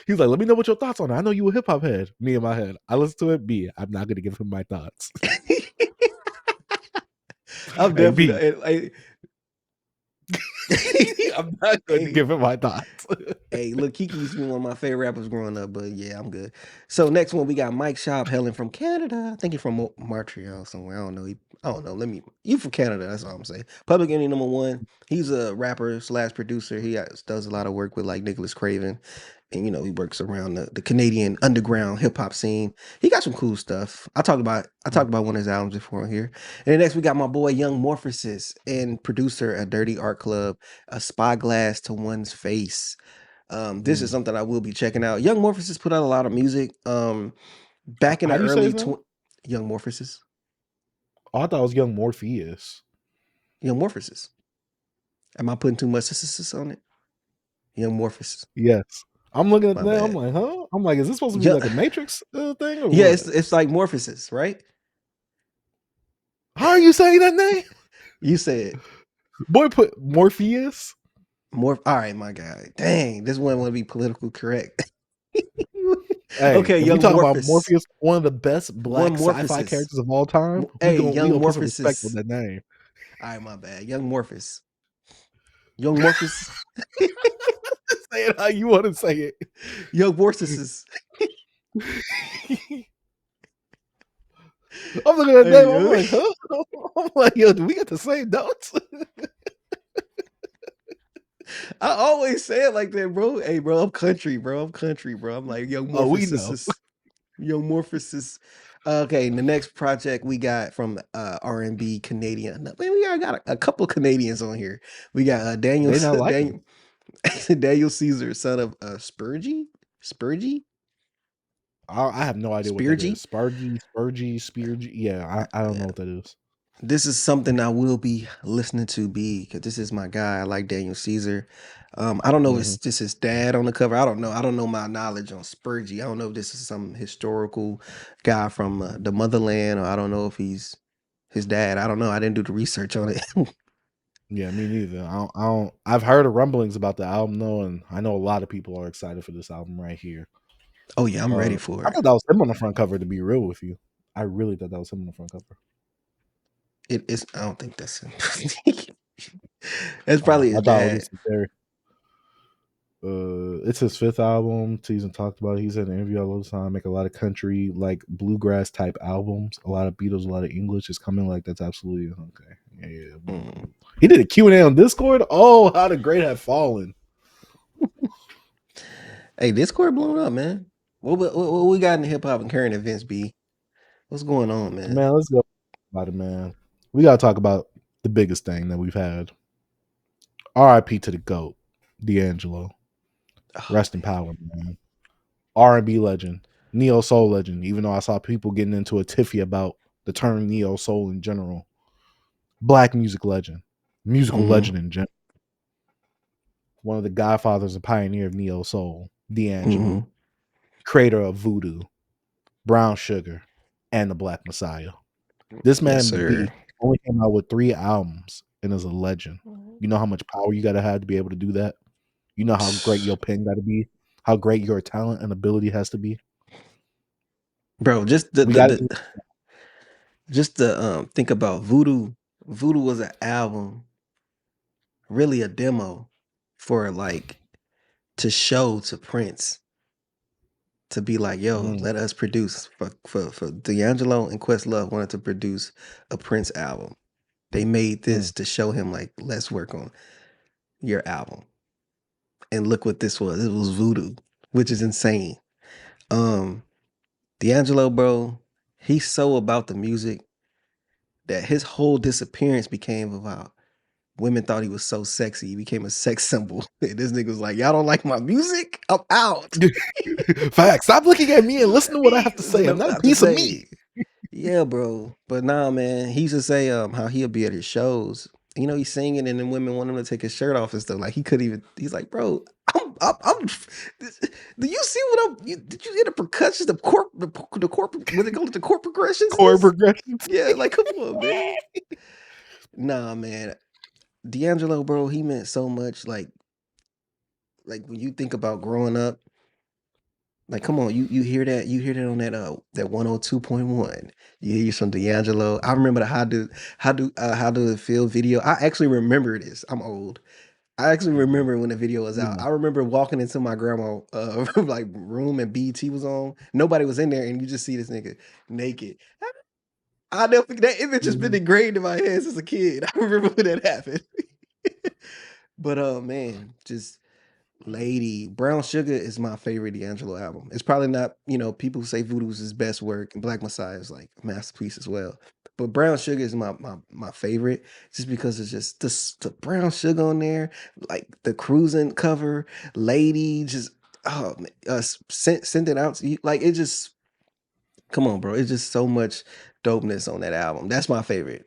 he's like, let me know what your thoughts on it. I know you a hip hop head. Me in my head. I listen to it. B, I'm not gonna give him my thoughts. I'm Hey definitely B, like, I'm not going to hey, give him my thoughts. hey, Lil Kiki used to be one of my favorite rappers growing up, but yeah, I'm good. So next one we got Mike Shop hailing from Canada. I think he's from Montreal somewhere. I don't know. I don't know. You from Canada? That's all I'm saying. Public Enemy #1. He's a rapper slash producer. He does a lot of work with like Nicholas Craven, and he works around the Canadian underground hip hop scene. He got some cool stuff. I talked about one of his albums before here. And then next we got my boy Young Morphosis and producer at Dirty Art Club, A Spyglass to One's Face. This is something I will be checking out. Young Morphosis put out a lot of music. Back in How the do you say his early name? Young Morphosis. Oh, I thought it was Young Morpheus. Young Morphosis. Am I putting too much on it? Young Morphosis. Yes. I'm looking at My that. I'm bad. like, huh? I'm like, is this supposed to be Yeah, like a Matrix thing or yeah, what? it's like Morphosis, right? How are you saying that name? You said Boy, put Morpheus. All right, my guy. Dang, this one want to be politically correct. Hey, Okay, if we Young talk about Morphosis. Morpheus, one of the best One black sci-fi Morphosis. characters of all time, we Hey, gon' we Young gonna put some respect on Morphosis. that name. All right, my bad. Young Morphosis. Young Morphosis. Say it how you want to say it. Young Morphosis. I'm looking at that Hey, name. I'm yo. like, huh? I'm like, yo, do we get the same notes? I always say it like that, bro. Hey, bro, I'm country, bro. I'm like Young Oh, we know. Morphosis. Young Morphosis. Okay, the next project we got from R&B Canadian. Man, we got a couple Canadians on here. We got They not like him. Daniel Caesar, son of Spurgy. Spurgy? I have no idea what that Spurgy? is. Spurgy, Speargy. Yeah, I don't know what that is. This is something I will be listening to because this is my guy. I like Daniel Caesar. I don't know if Mhm. it's just his dad on the cover. I don't know. I don't know my knowledge on Spurgey. I don't know if this is some historical guy from the motherland, or I don't know if he's his dad. I don't know. I didn't do the research on it. Yeah, me neither. I don't. I've heard of rumblings about the album though, and I know a lot of people are excited for this album right here. Oh yeah, I'm ready for I it. thought that was him on the front cover. To be real with you, I really thought that was him on the front cover. It is. I don't think that's him. That's probably I his thought it dad. was very. It's his fifth album. Season talked about it. He's in an interview all the time. Make a lot of country, like bluegrass type albums. A lot of Beatles, a lot of English is coming. Like that's absolutely okay. Yeah. Mm. He did a Q&A on Discord. Oh, how the great have fallen. Hey, Discord blown up, man. What we got in hip hop and current events, B? What's going on, man? Man, let's go about it, man. We gotta talk about the biggest thing that we've had. R.I.P. to the GOAT, D'Angelo. Oh, Rest in power, man. R&B legend, neo soul legend. Even though I saw people getting into a tiffy about the term neo soul in general, black music legend. musical Mhm. legend in general. One of the godfathers and pioneer of neo soul, D'Angelo, Mhm. creator of voodoo, brown sugar, and the Black Messiah. This Yes, man sir. only came out with 3 albums and is a legend. You know how much power you gotta have to be able to do that? You know how great your pen gotta be? How great your talent and ability has to be? Bro, We gotta do just the think about Voodoo. Voodoo was an album, really a demo for like to show to Prince to be like, yo, mm, let us produce for D'Angelo and Questlove wanted to produce a Prince album. They made this mm. to show him like, let's work on your album. And look what this was. It was Voodoo, which is insane. Um, D'Angelo, bro, he's so about the music that his whole disappearance became about women thought he was so sexy. He became a sex symbol. And this nigga was like, y'all don't like my music? I'm out. Facts. Stop looking at me and listen to what I have to say. Listen to I'm what not I a have to piece of me. say. Yeah, bro. But nah, man. He used to say how he'll be at his shows. You know, he's singing and then women want him to take his shirt off and stuff. Like he couldn't even. He's like, bro, I'm do you see what did you hear the percussions, the corporate, what they call it, the chord progressions in Chord this? progressions. Yeah, like come on, man. Nah, man. D'Angelo, bro, he meant so much. Like when you think about growing up, like come on, you hear that on that 102.1. You hear some D'Angelo. I remember the how do it feel video. I actually remember this. I'm old. I actually remember when the video was out. Yeah. I remember walking into my grandma like room and BT was on. Nobody was in there, and you just see this nigga naked. I never forget that image has been Mhm. ingrained in my head since a kid. I remember when that happened. But man, just Lady Brown Sugar is my favorite D'Angelo album. It's probably not, people say Voodoo's his best work and Black Messiah is like a masterpiece as well. But Brown Sugar is my favorite just because it's just the brown sugar on there, like the cruising cover, Lady, just oh man, send it out to you. Like it just come on, bro. It's just so much dopeness on that album. That's my favorite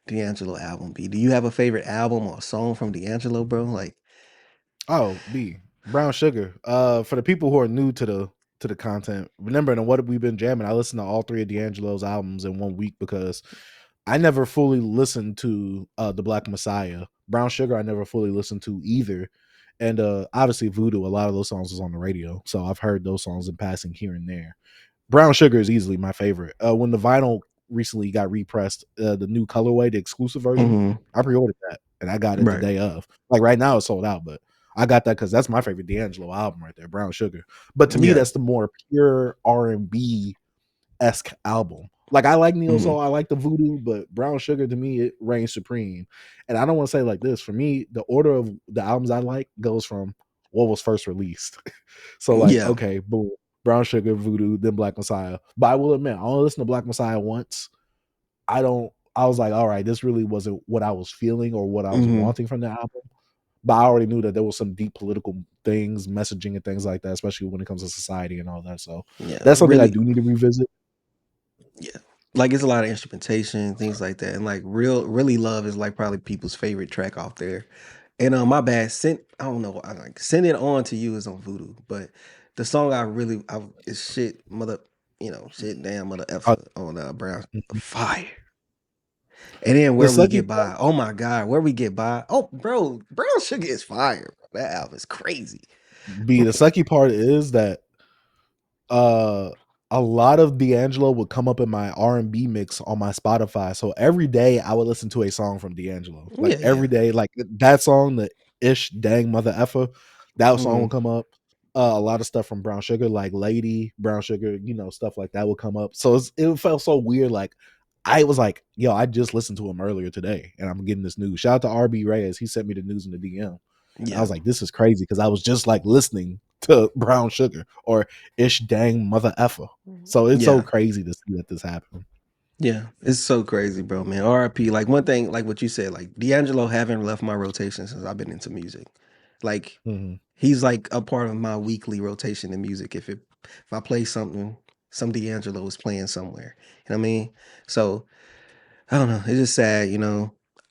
D'Angelo album. B. Do you have a favorite album or song from D'Angelo, bro? Like Oh, B. Brown sugar. For the people who are new to the content, remembering what we've been jamming, I listened to all 3 of D'Angelo's albums in 1 week because I never fully listened to the Black Messiah. Brown Sugar I never fully listened to either. And obviously Voodoo, a lot of those songs was on the radio. So I've heard those songs in passing here and there. Brown Sugar is easily my favorite. When the vinyl recently got repressed, the new colorway, the exclusive version, mhm, I pre-ordered that and I got it the right. day of. Like right now, it's sold out, but I got that because that's my favorite D'Angelo album right there, Brown Sugar. But to me, Yeah. that's the more pure R&B esque album. Like I like neo Mhm. soul, I like the voodoo, but Brown Sugar to me it reigns supreme. And I don't want to say like this. For me, the order of the albums I like goes from what was first released. So like, Yeah. okay, boom, Brown Sugar, Voodoo, then Black Messiah. But I will admit, I only listened to Black Messiah once. I don't. I was like, all right, this really wasn't what I was feeling or what I was Mhm. wanting from the album. But I already knew that there was some deep political things, messaging and things like that, especially when it comes to society and all that. So Yeah. that's something I Really do need to revisit. yeah. Like it's a lot of instrumentation, things like that. And like really love is like probably people's favorite track off there. And my bad, I don't know, I like send it on to you is on Voodoo, but the song I is shit mother, shit damn mother Uh, effer on Brown mhm. Fire. And then The where we sucky get by. Oh my God, where we get by. Oh, bro, Brown Sugar is fire. That album is crazy. the sucky part is that uh a lot of D'Angelo would come up in my R&B mix on my Spotify. So every day I would listen to a song from D'Angelo. Like Yeah, every yeah. day, like that song, the ish dang mother effer, that song will Mhm. come up. A lot of stuff from Brown Sugar, like Lady, Brown Sugar, stuff like that would come up. So it felt so weird. Like I was like, yo, I just listened to him earlier today and I'm getting this news. Shout out to RB Reyes. He sent me the news in the DM. And I Yeah. was like, this is crazy because I was just like listening to Brown Sugar or Ish Dang Mother Effer. So it's so Yeah. crazy to see that this happened. Yeah. It's so crazy, bro, man. RIP. Like one thing, like what you said, like D'Angelo haven't left my rotation since I've been into music. Like Mhm. he's like a part of my weekly rotation in music. If I play something, some D'Angelo is playing somewhere. You know what I mean? So I don't know. It's just sad,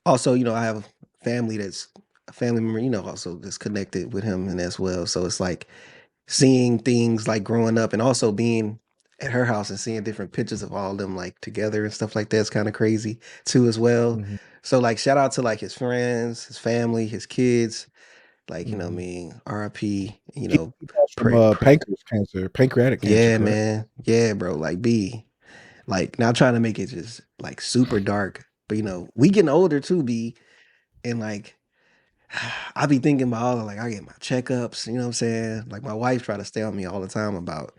Also, I have family that's a family member, also that's connected with him and as well. So it's like seeing things like growing up and also being at her house and seeing different pictures of all of them like together and stuff like that's kind of crazy too as well. Mhm, So like shout out to like his friends, his family, his kids, like, I mhm. mean, RIP, He passed from pancreatic cancer, yeah, correct? man. Yeah, bro. Like B. Like not trying to make it just like super dark, but we getting older too, B. And like I be thinking about all like I get my checkups, you know what I'm saying? Like my wife try to stay on me all the time about,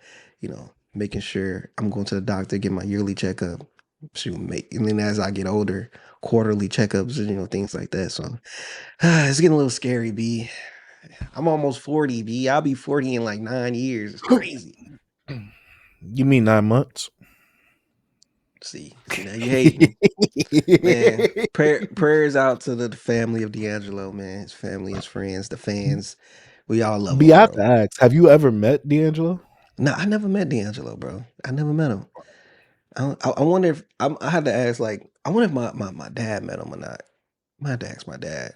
making sure I'm going to the doctor, get my yearly checkup. She will make and then as I get older, quarterly checkups and things like that. So it's getting a little scary, B. I'm almost 40, B. I'll be 40 in like 9 years. It's crazy. You mean 9 months? See now you hating. Man, prayers out to the family of D'Angelo, man. His family, his friends, the fans. We all love Be him, I have to bro. ask, have you ever met D'Angelo? No, I never met D'Angelo, bro. I never met him. I wonder if I had to ask, like, I wonder if my dad met him or not. I had to ask my dad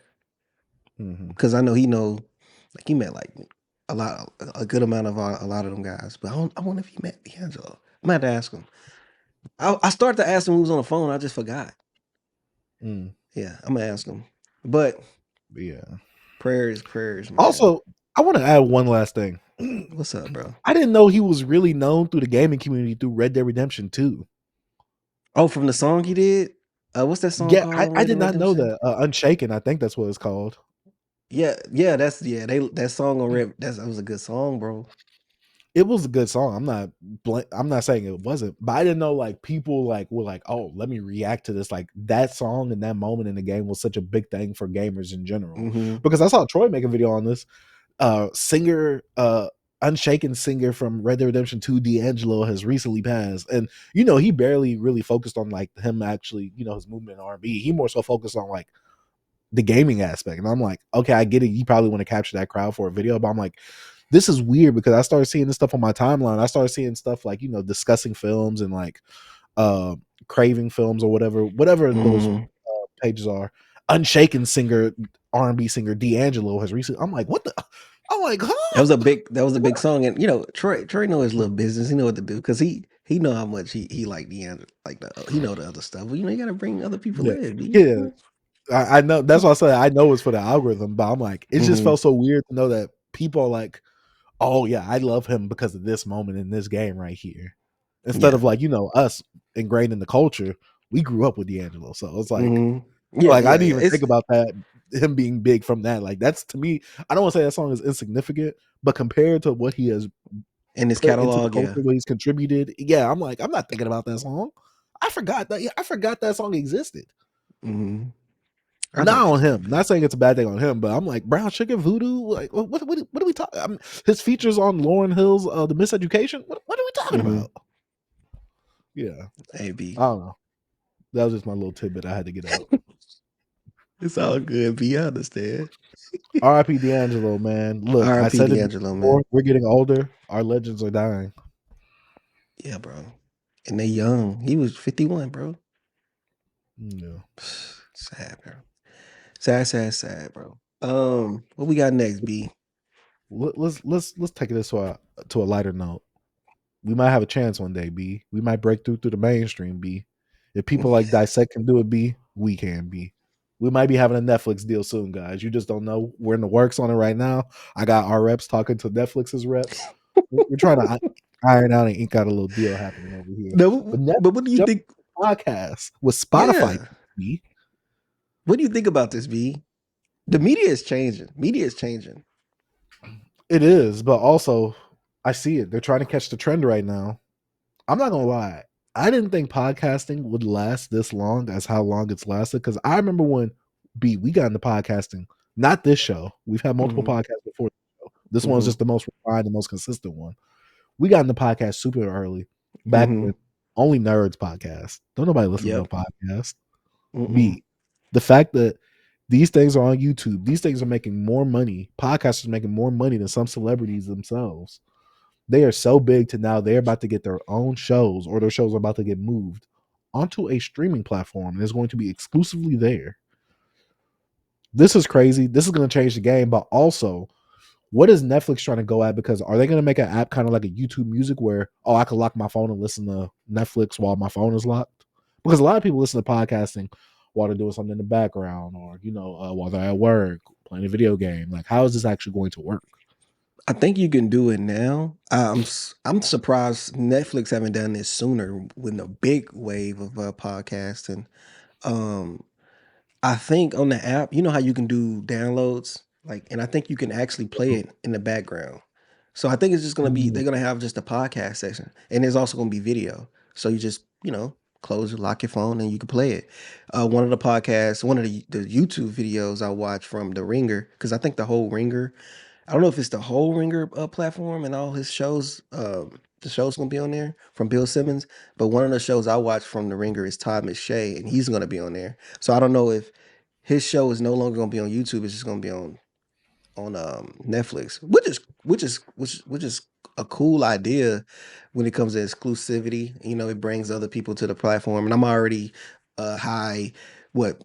Mhm. because I know like he met like a good amount of a lot of them guys. But I wonder if he met D'Angelo. I'm gonna have to ask him. I started to ask him who was on the phone. I just forgot. Mm, Yeah, I'm gonna ask him. But yeah. prayers, man. Also, I want to add one last thing. What's up, bro? I didn't know he was really known through the gaming community through Red Dead Redemption 2. Oh, from the song he did? What's that song Yeah, called on I Red Dead did not know Redemption? that. Unshaken, I think that's what it's called. Yeah, that song on Red that was a good song, bro. It was a good song. I'm not saying it wasn't, but I didn't know like people like were like, oh, let me react to this. Like that song and that moment in the game was such a big thing for gamers in general. Mhm. Because I saw Troy make a video on this. Singer, Unshaken singer from Red Dead Redemption 2, D'Angelo, has recently passed. And he barely really focused on like him actually, his movement in R&B. He more so focused on like the gaming aspect. And I'm like, okay, I get it. You probably want to capture that crowd for a video, but I'm like, this is weird because I started seeing this stuff on my timeline. I started seeing stuff like, discussing films and like uh craving films or whatever those Mhm. pages are. Unshaken singer, R&B singer D'Angelo has recently. I'm like, what the? I'm like, huh? That was a big song, and Troy know his little business. He know what to do because he know how much he like D'Angelo, like he know the other stuff. Well, you gotta bring other people Yeah, in, B. yeah. I know. That's why I said I know it's for the algorithm, but I'm like, it just Mhm. felt so weird to know that people are like, oh yeah, I love him because of this moment in this game right here. Instead Yeah. of like, us ingrained in the culture, we grew up with D'Angelo. So it's Mhm. Yeah, I yeah, didn't yeah. even think It's about that, him being big from that. Like that's to me, I don't want to say that song is insignificant, but compared to what he has in his put into the catalog, culture, yeah. what he's contributed, yeah, I'm like, I'm not thinking about that song. I forgot that song existed. Mhm. I know Not what on you're him. saying, B. Not saying it's a bad thing on him, but I'm like Brown Sugar Voodoo. Like what are we talking? His features on Lauryn Hill's The Miseducation. What are we talking Mhm. about? Yeah, Hey, B. I don't know. That was just my little tidbit I had to get out. It's all good, B. I understand. R.I.P. D'Angelo, man. Look, I R.I.P. said it D'Angelo, before. man. We're getting older. Our legends are dying. Yeah, bro. And they young. He was 51, bro. Yeah. Sad, bro. Sad, bro. What we got next, B? Let's take this to a lighter note. We might have a chance one day, B. We might break through the mainstream, B. If people like Dissect can do it, B, we can, B. We might be having a Netflix deal soon, guys. You just don't know. We're in the works on it right now. I got our reps talking to Netflix's reps. We're trying to iron out and ink out a little deal happening over here. No, But Netflix but what do you jumped think? on the podcast with Spotify, Yeah. B. What do you think about this, B? The media is changing. Media is changing. It is, but also I see it. They're trying to catch the trend right now. I'm not gonna lie. I didn't think podcasting would last this long as how long it's lasted. Because I remember when we got into podcasting. Not this show. We've had multiple Mhm. podcasts before this show. This one's Mhm. just the most refined, the most consistent one. We got into podcast super early, back when Mhm. only nerds podcast. Don't nobody listen to no Yep. podcast. Mm-mm. B. The fact that these things are on YouTube, these things are making more money. Podcasters are making more money than some celebrities themselves. They are so big to now they're about to get their own shows, or their shows are about to get moved onto a streaming platform and it's going to be exclusively there. this is crazy. This is going to change the game, but also, what is Netflix trying to go at? Because are they going to make an app kind of like a YouTube Music where, oh, I can lock my phone and listen to Netflix while my phone is locked? Because a lot of people listen to podcasting while they're doing something in the background, or while they're at work playing a video game. Like, how is this actually going to work? I think you can do it now. I'm surprised Netflix haven't done this sooner with a big wave of podcasting. Um, I think on the app, you know how you can do downloads, like, and I think you can actually play it in the background. So I think it's just gonna be they're gonna have just a podcast section, and there's also gonna be video. So you just close, lock your phone, and you can play it. One of the podcasts, one of the YouTube videos I watched from the Ringer, because I think the whole Ringer, I don't know if it's the whole Ringer platform and all his shows. The show's gonna be on there from Bill Simmons, but one of the shows I watched from the Ringer is Todd McShay, and he's gonna be on there. So I don't know if his show is no longer gonna be on YouTube; it's just gonna be on Netflix, which is a cool idea when it comes to exclusivity. It brings other people to the platform, and I'm already a high what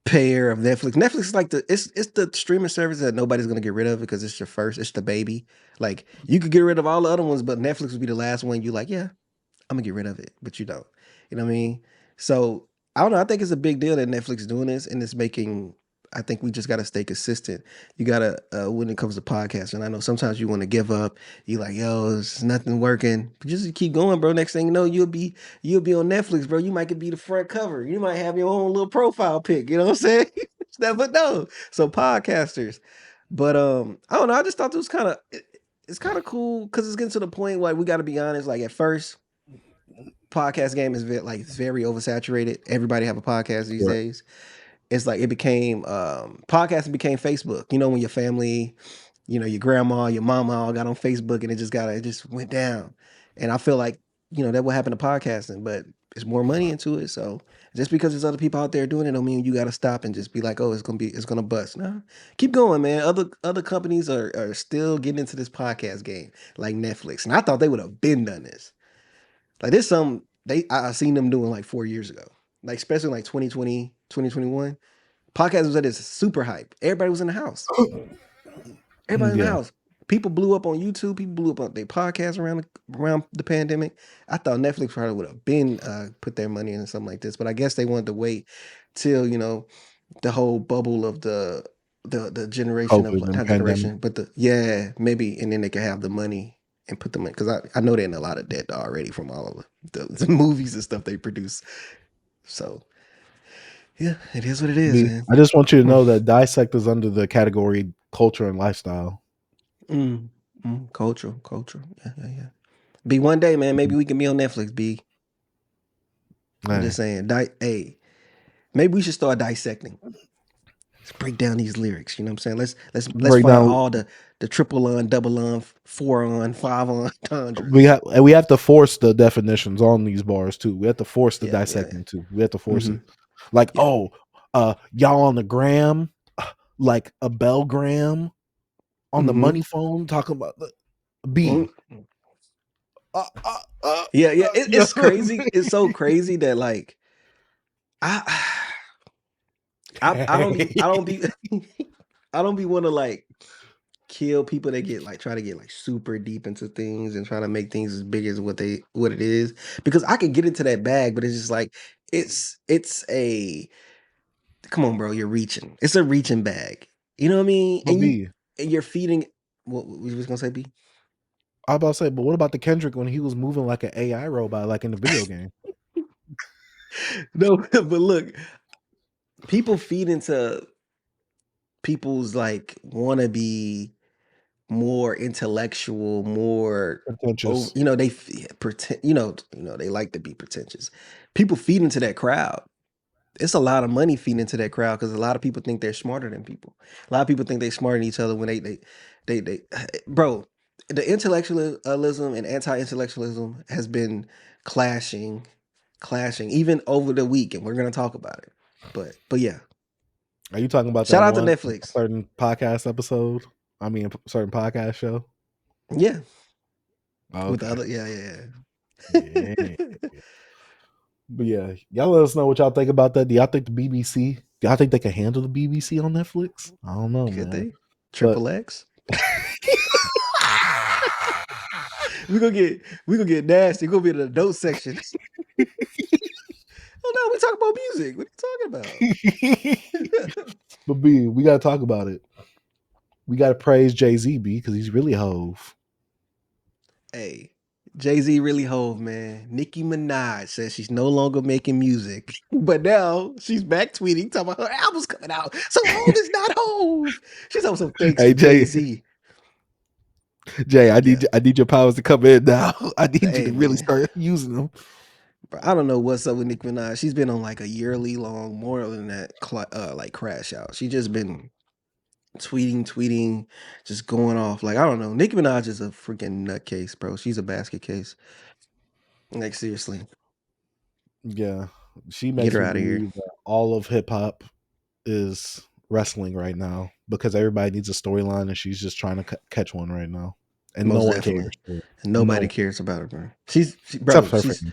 payer of Netflix. Netflix is like it's the streaming service that nobody's gonna get rid of because it's the baby. Like you could get rid of all the other ones, but Netflix would be the last one you like. Yeah, I'm gonna get rid of it, but you don't. You know what I mean? So I don't know. I think it's a big deal that Netflix is doing this, and it's making. I think we just got to stay consistent. You gotta when it comes to podcasts, and I know sometimes you want to give up. You like, yo, there's nothing working. But just keep going, bro. Next thing you know, you'll be on Netflix, bro. You might could be the front cover. You might have your own little profile pic. You know what I'm saying? Never know. So podcasters, but I don't know. I just thought this was it's kind of cool because it's getting to the point where we got to be honest. Like at first podcast game is very oversaturated. Everybody have a podcast these Right. days. It's like it became podcasting became Facebook. When your family, your grandma, your mama all got on Facebook and it just went down. And I feel like, that will happen to podcasting, but there's more money into it. So just because there's other people out there doing it don't mean you gotta stop and just be like, oh, it's gonna bust. No. Keep going, man. Other companies are still getting into this podcast game, like Netflix. And I thought they would have been done this. Like there's some I seen them doing like 4 years ago. Like especially like 2020, 2021. Podcast was at its super hype. Everybody was in the house. Everybody in the Yeah. house. People blew up on YouTube. People blew up on their podcasts around the pandemic. I thought Netflix probably would have been put their money into something like this, but I guess they wanted to wait till the whole bubble of the generation of COVID and not pandemic. generation, but maybe, and then they could have the money and put them in because I know they're in a lot of debt already from all of the movies and stuff they produce. So yeah, it is what it is, B, man. I just want you to know that Dissect is under the category culture and lifestyle. Cultural. Yeah. B, one day, man, maybe we can be on Netflix, B. I'm Hey, just saying. Hey, maybe we should start dissecting. Let's break down these lyrics. You know what I'm saying? Let's break find down. all the triple on, double on, 4 on, 5 on tundras. We have to force the definitions on these bars too. We have to force the Yeah. dissecting too. We have to force Mm-hmm. it. Like, Yeah. y'all on the gram, like a Belgram on the Mm-hmm. money phone talking about the B. Yeah. It's crazy. It's so crazy that like I I don't be I don't be want to like kill people that get like try to get like super deep into things and try to make things as big as what it is, because I can get into that bag, but it's just like it's a come on, bro, you're reaching. It's a reaching bag. You know what I mean? But B, And you're feeding. What was you gonna say, B? I was about to say, but what about the Kendrick when he was moving like an AI robot, like in the video game? No, but look, people feed into people's like want to be more intellectual, more Pretentious. they pretend, they like to be pretentious. People feed into that crowd. It's a lot of money feeding into that crowd because a lot of people think they're smarter than people. A lot of people think they're smarter than each other when they bro, the intellectualism and anti-intellectualism has been clashing even over the week, and we're gonna talk about it. But yeah, Are you talking about shout that out to one Netflix. certain podcast episode? I mean, a certain podcast show. Yeah, Oh, with the okay. other Yeah. But yeah, y'all let us know what y'all think about that. Do y'all think the BBC Y'all think they can handle the BBC on Netflix? I don't know, Could man. they? Triple X. we gonna get nasty. We're gonna be in the adult section. Oh no, we talk about music. What are you talking about? But B, we gotta talk about it. We gotta praise Jay-Z, B, because he's really hove. Hey, Jay-Z really hove, man. Nicki Minaj says she's no longer making music, but now she's back tweeting, talking about her album's coming out. So hove is not hove. She's on some thanks Hey, to Jay. Jay-Z. Jay, I Yeah. need your powers to come in now. I need you Hey, to really man. start using them. Bro, I don't know what's up with Nicki Minaj. She's been on like a yearly long, more than that, like crash out. She just been tweeting, just going off. Like, I don't know. Nicki Minaj is a freaking nutcase, bro. She's a basket case. Like, seriously. Yeah. She Get makes her me out of here. believe that all of hip hop is wrestling right now because everybody needs a storyline and she's just trying to catch one right now. And Most no one definitely. cares. And nobody No, cares about her, bro. except for her fans.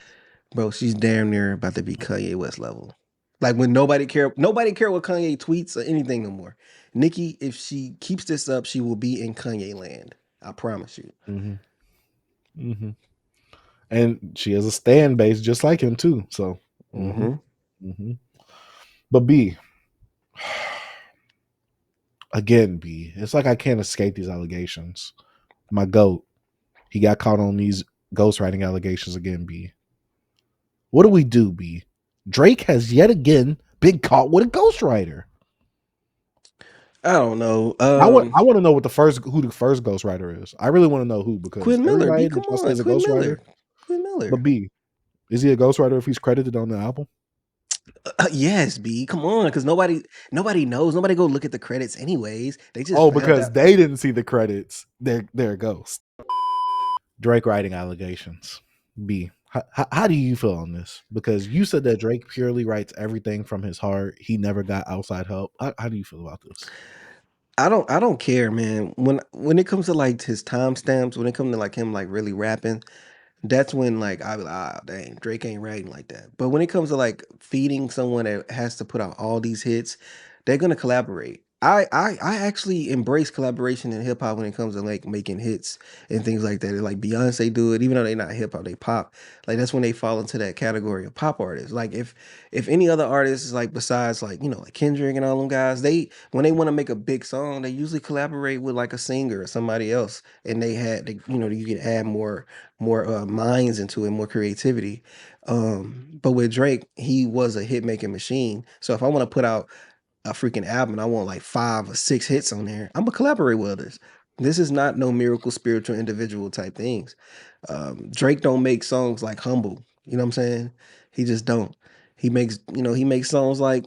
She's damn near about to be Kanye West level. Like when nobody care what Kanye tweets or anything no more. Nicki, if she keeps this up, she will be in Kanye land. I promise you. Mm-hmm. Mm-hmm. And she has a stan base just like him too. So, mm-hmm. But B, again, B, it's like I can't escape these allegations. My GOAT, he got caught on these ghostwriting allegations again, B. What do we do, B? Drake has yet again been caught with a ghostwriter. I don't know. I want to know who the first ghostwriter is. I really want to know who, because Quinn Miller, everybody B, that come y'all say on, is a Quinn ghostwriter. Miller. Quinn Miller. But B, is he a ghostwriter if he's credited on the album? Yes, B, come on, because nobody knows. Nobody go look at the credits anyways. They just found Because out. they didn't see the credits. They're a ghost. Drake writing allegations. B, how do you feel on this? Because you said that Drake purely writes everything from his heart. He never got outside help. How do you feel about this? I don't care, man. When it comes to like his timestamps, when it comes to like him like really rapping, that's when like I be like, ah, dang, Drake ain't writing like that. But when it comes to like feeding someone that has to put out all these hits, they're gonna collaborate. I actually embrace collaboration in hip hop when it comes to like making hits and things like that. Like Beyonce do it, even though they're not hip hop, they pop. Like that's when they fall into that category of pop artists. Like if any other artists like besides like like Kendrick and all them guys, they when they want to make a big song, they usually collaborate with like a singer or somebody else, and you can add more minds into it, more creativity. But with Drake, he was a hit making machine. So if I want to put out a freaking album and I want like 5 or 6 hits on there, I'm gonna collaborate with others. This is not no miracle spiritual individual type things. Drake don't make songs like Humble. You know what I'm saying? He just don't. He makes songs like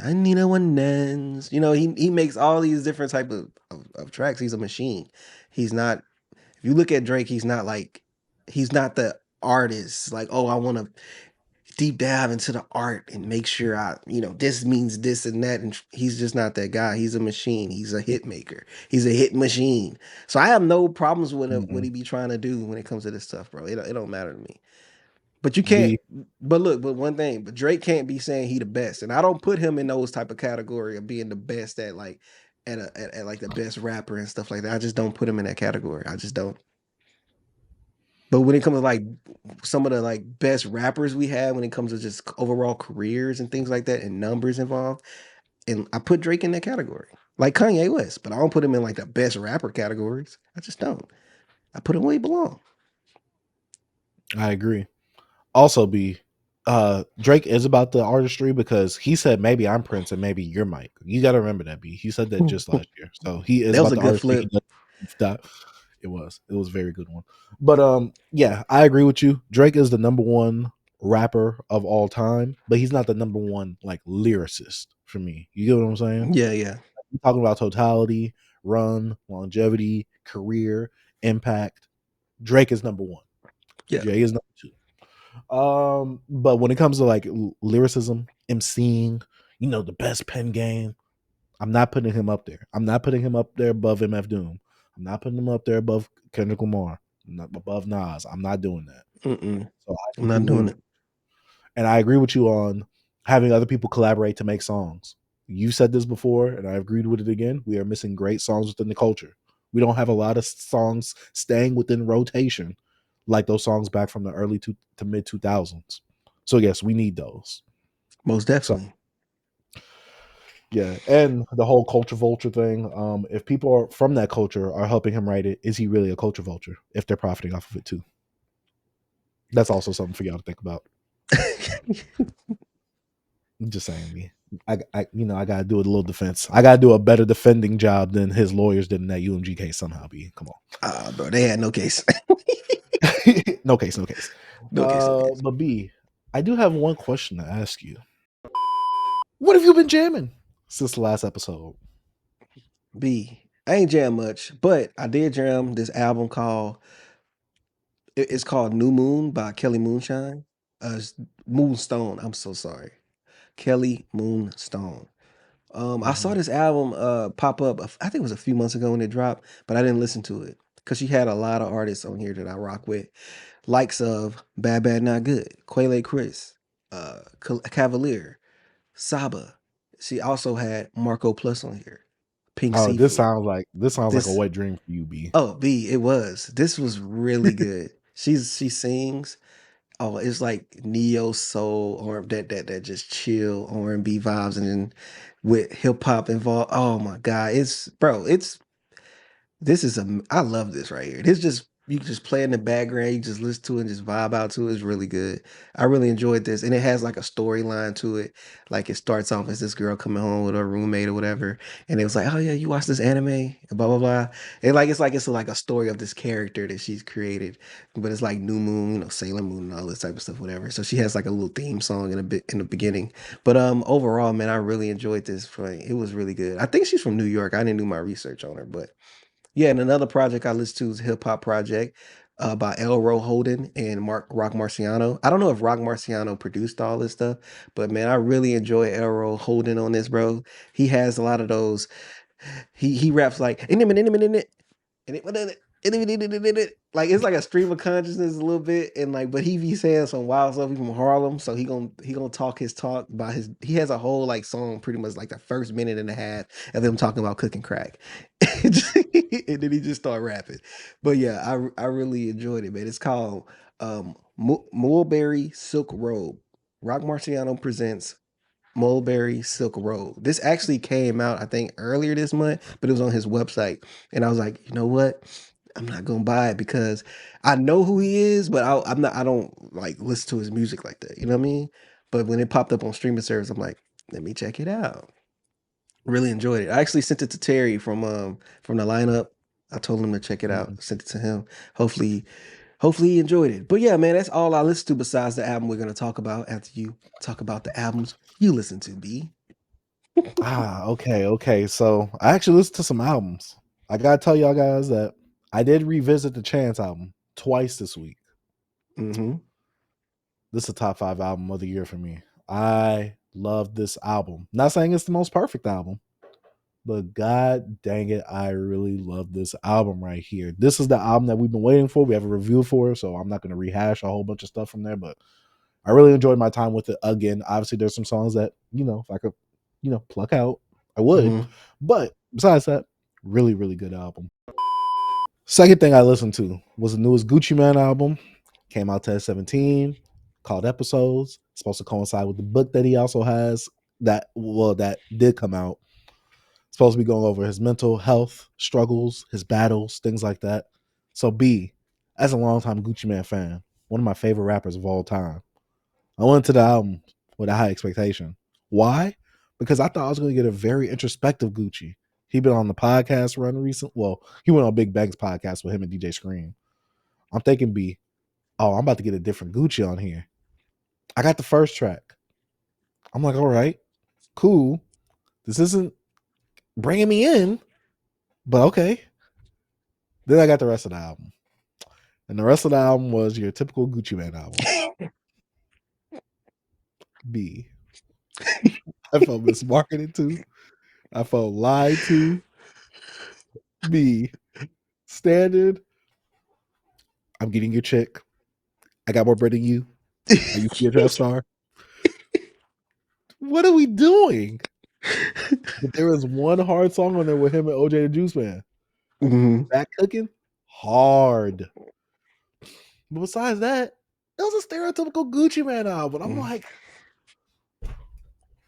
I need a one dance. He makes all these different type of tracks. He's a machine. He's not if you look at Drake, he's not the artist. Like, oh, I want to deep dive into the art and make sure this means this and that. And he's just not that guy. He's a machine. He's a hit maker. He's a hit machine. So I have no problems with what he be trying to do when it comes to this stuff, bro. It don't matter to me. But you can't. B, But look, but one thing, but Drake can't be saying he the best, and I don't put him in those type of category of being the best at like at like the best rapper and stuff like that. I just don't put him in that category. I just don't. But when it comes to like some of the like best rappers we have, when it comes to just overall careers and things like that, and numbers involved, and I put Drake in that category, like Kanye West, but I don't put him in like the best rapper categories. I just don't. I put him where he belong. I agree. Also, B, Drake is about the artistry because he said maybe I'm Prince and maybe you're Mike. You got to remember that, B. He said that just last year. So he is That was about a the good artistry. flip. It was a very good one. But yeah, I agree with you. Drake is the number one rapper of all time, but he's not the number one like lyricist for me. You get what I'm saying? Yeah, yeah. I'm talking about totality, run, longevity, career, impact. Drake is number one. Yeah. Jay is number two. But when it comes to like lyricism, emceeing, the best pen game, I'm not putting him up there. I'm not putting him up there above MF Doom. I'm not putting him up there above Kendrick Lamar. I'm not above Nas. I'm not doing that. So I I'm not doing it. and I agree with you on having other people collaborate to make songs. you said this before, and I agreed with it again. We are missing great songs within the culture. We don't have a lot of songs staying within rotation like those songs back from the early to mid 2000s. So yes, we need those. Most So definitely. yeah, and the whole culture vulture thing. If people are from that culture are helping him write it, is he really a culture vulture? If they're profiting off of it too, that's also something for y'all to think about. I'm just saying, me. I gotta do a little defense. I gotta do a better defending job than his lawyers did in that UMG case. Somehow, be come Bro, they had no case. on. No case, no case. No case, no case. But B, I do have one question to ask you. What have you been jamming since the last episode? B, I ain't jam much, but I did jam this album called it's called New Moon by Kelly Moonshine. It's Moonstone. I'm so sorry. Kelly Moonstone. I saw this album pop up. I think it was a few months ago when it dropped, but I didn't listen to it because she had a lot of artists on here that I rock with, likes of Bad Bad Not Good, Quelle Chris, Cavalier, Saba. She also had Marco Plus on here, Pink Oh, this Seafood. sounds like a This wet dream for you, B. Oh, B, it was. This was really good. She sings. Oh, it's like neo soul or that just chill R&B vibes, and then with hip hop involved. Oh my god, this is I love this right here. This just you can just play in the background, you just listen to it and just vibe out to it. It's really good. I really enjoyed this. And it has like a storyline to it. Like it starts off as this girl coming home with her roommate or whatever. And it was like, oh yeah, you watch this anime, and blah blah blah. And like it's like a story of this character that she's created. But it's like New Moon, Sailor Moon and all this type of stuff, whatever. So she has like a little theme song in a bit in the beginning. But overall, man, I really enjoyed this. It was really good. I think she's from New York. I didn't do my research on her, but yeah, and another project I listened to is a hip hop project by Errol, Holden and Rock Marciano. I don't know if Rock Marciano produced all this stuff, but man, I really enjoy Errol Holden on this, bro. He has a lot of those. He raps like and like it's like a stream of consciousness a little bit, and like, but he be saying some wild stuff. He from Harlem, so he gonna talk his talk about his. He has a whole like song, pretty much like the first minute and a half of them talking about cooking crack, and then he just start rapping. But yeah, I really enjoyed it, man. It's called Mulberry Silk Robe. Rock Marciano presents Mulberry Silk Road. This actually came out, I think, earlier this month, but it was on his website. And I was like, you know what? I'm not gonna buy it because I know who he is, but I'm not. I don't like listen to his music like that. You know what I mean? But when it popped up on streaming service, I'm like, let me check it out. Really enjoyed it. I actually sent it to Terry from the lineup. I told him to check it out. Mhm. Sent it to him. Hopefully, he enjoyed it. But yeah, man, that's all I listened to besides the album we're gonna talk about after you talk about the albums you listen to, B. Okay. So I actually listened to some albums. I gotta tell y'all guys that I did revisit the Chance album twice this week. Mm-hmm. This is a top 5 album of the year for me. I love this album. Not saying it's the most perfect album, but god dang it, I really love this album right here. This is the album that we've been waiting for. We have a review for it, so I'm not going to rehash a whole bunch of stuff from there, but I really enjoyed my time with it. Again, obviously there's some songs that, if I could, pluck out, I would. Mm-hmm. But besides that, really, really good album. Second thing I listened to was the newest Gucci Man album. Came out 2017, called Episodes. It's supposed to coincide with the book that he also has that did come out. It's supposed to be going over his mental health struggles, his battles, things like that. So B, as a longtime Gucci Man fan, one of my favorite rappers of all time, I went to the album with a high expectation. Why? Because I thought I was going to get a very introspective Gucci. He been on the podcast run recent. Well, he went on Big Bang's podcast with him and DJ Scream. I'm thinking B, oh, I'm about to get a different Gucci on here. I got the first track. I'm like, all right, cool. This isn't bringing me in, but okay. Then I got the rest of the album. And the rest of the album was your typical Gucci Man album. B. I felt mismarketed to. I felt lied to. B. Standard. I'm getting your chick. I got more bread than you. Are you a trap star? What are we doing? But there is one hard song on there with him and OJ the Juice Man. Mhm. Back cooking, hard. But besides that, it was a stereotypical Gucci Man album. I'm like,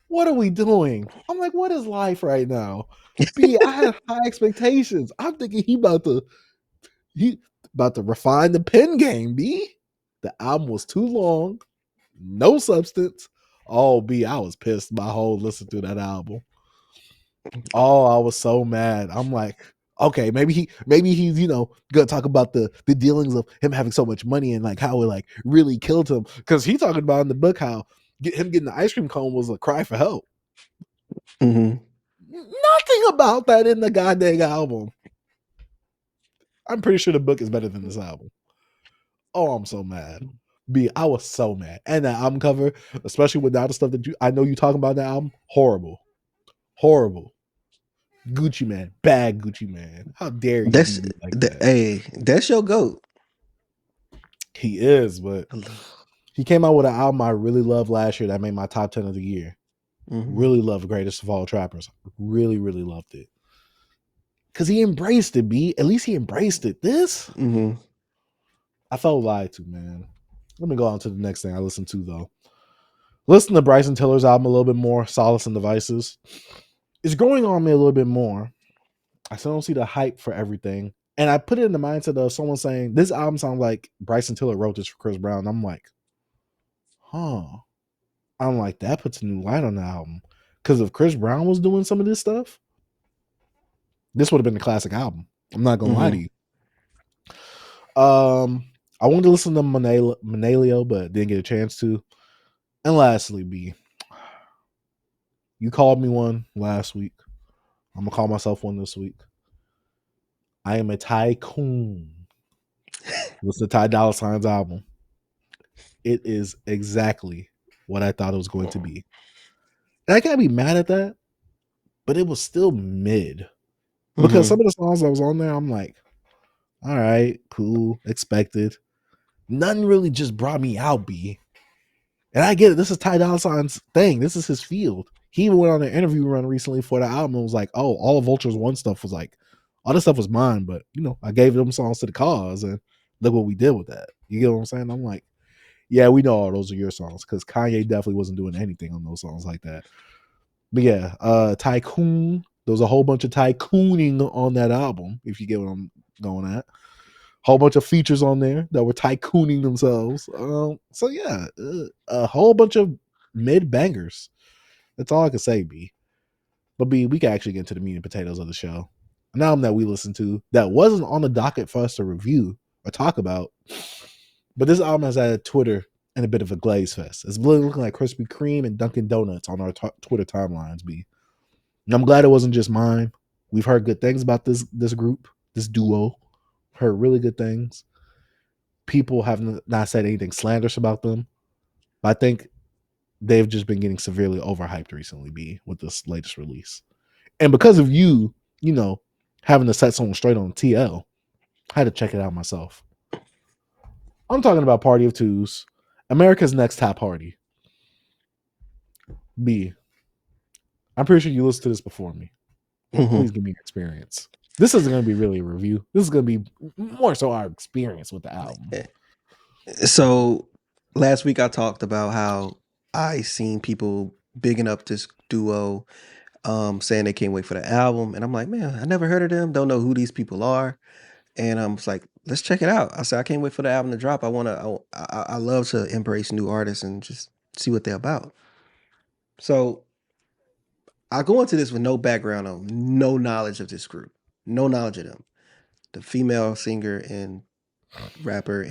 what are we doing? I'm like, what is life right now? B, I had high expectations. I'm thinking he about to refine the pen game, B. The album was too long, no substance. Oh, B, I was pissed my whole listen to that album. Oh, I was so mad. I'm like, okay, maybe he's gonna talk about the dealings of him having so much money and like how it like really killed him. Because he talking about in the book how him getting the ice cream cone was a cry for help. Mhm. Nothing about that in the goddamn album. I'm pretty sure the book is better than this album. Oh, I'm so mad. B, I was so mad. And that album cover, especially with all the stuff that I know you talking about that album, horrible. Horrible. Gucci Man, bad Gucci Man. How dare you do That's me like that? hey, that's your GOAT. He is, but he came out with an album I really loved last year that made my top 10 of the year. Mhm. Really loved Greatest of All Trappers. Really, really loved it. Because he embraced it, B. At least he embraced it. This, Mhm. I felt lied to, man. Let me go on to the next thing I listened to, though. Listen to Bryson Tiller's album a little bit more, Solace and Devices. It's growing on me a little bit more. I still don't see the hype for everything. And I put it in the mindset of someone saying, this album sounds like Bryson Tiller wrote this for Chris Brown. I'm like, huh. I'm like, that puts a new light on the album. Because if Chris Brown was doing some of this stuff, this would have been a classic album. I'm not gonna lie to Mhm. you. I wanted to listen to Manalio, but didn't get a chance to. And lastly, B, you called me one last week. I'm gonna call myself one this week. I am a tycoon. Listen to Ty Dolla $ign's album. It is exactly what I thought it was going to be. And I can't be mad at that, but it was still mid. Because some Mhm. of the songs that was on there, I'm like, all right, cool, expected. Nothing really just brought me out, B. And I get it. This is Ty Dolla $ign's thing. This is his field. He even went on an interview run recently for the album and was like, oh, all of Vulture's One stuff was like, all this stuff was mine, but I gave them songs to the cause and look what we did with that. You get what I'm saying? I'm like, yeah, we know all those are your songs because Kanye definitely wasn't doing anything on those songs like that. But yeah, Tycoon. There was a whole bunch of tycooning on that album, if you get what I'm going at. Whole bunch of features on there that were tycooning themselves. So yeah, a whole bunch of mid bangers. That's all I can say, B. But B, we can actually get into the meat and potatoes of the show. An album that we listened to that wasn't on the docket for us to review or talk about. But this album has had Twitter and a bit of a glaze fest. It's really looking like Krispy Kreme and Dunkin' Donuts on our Twitter timelines, B. And I'm glad it wasn't just mine. We've heard good things about this group, this duo. Heard really good things. People have not said anything slanderous about them. But I think they've just been getting severely overhyped recently, B, with this latest release. And because of you, having to set someone straight on TL, I had to check it out myself. I'm talking about Party of Twos, America's Next Top Party. B, I'm pretty sure you listened to this before me. Please Mhm. give me your experience. This isn't going to be really a review. This is going to be more so our experience with the album. So last week I talked about how I seen people bigging up this duo, saying they can't wait for the album, and I'm like, man, I never heard of them. Don't know who these people are, and I'm just like, let's check it out. I said I can't wait for the album to drop. I love to embrace new artists and just see what they're about. So I go into this with no background on, no knowledge of this group, no knowledge of them. The female singer and rapper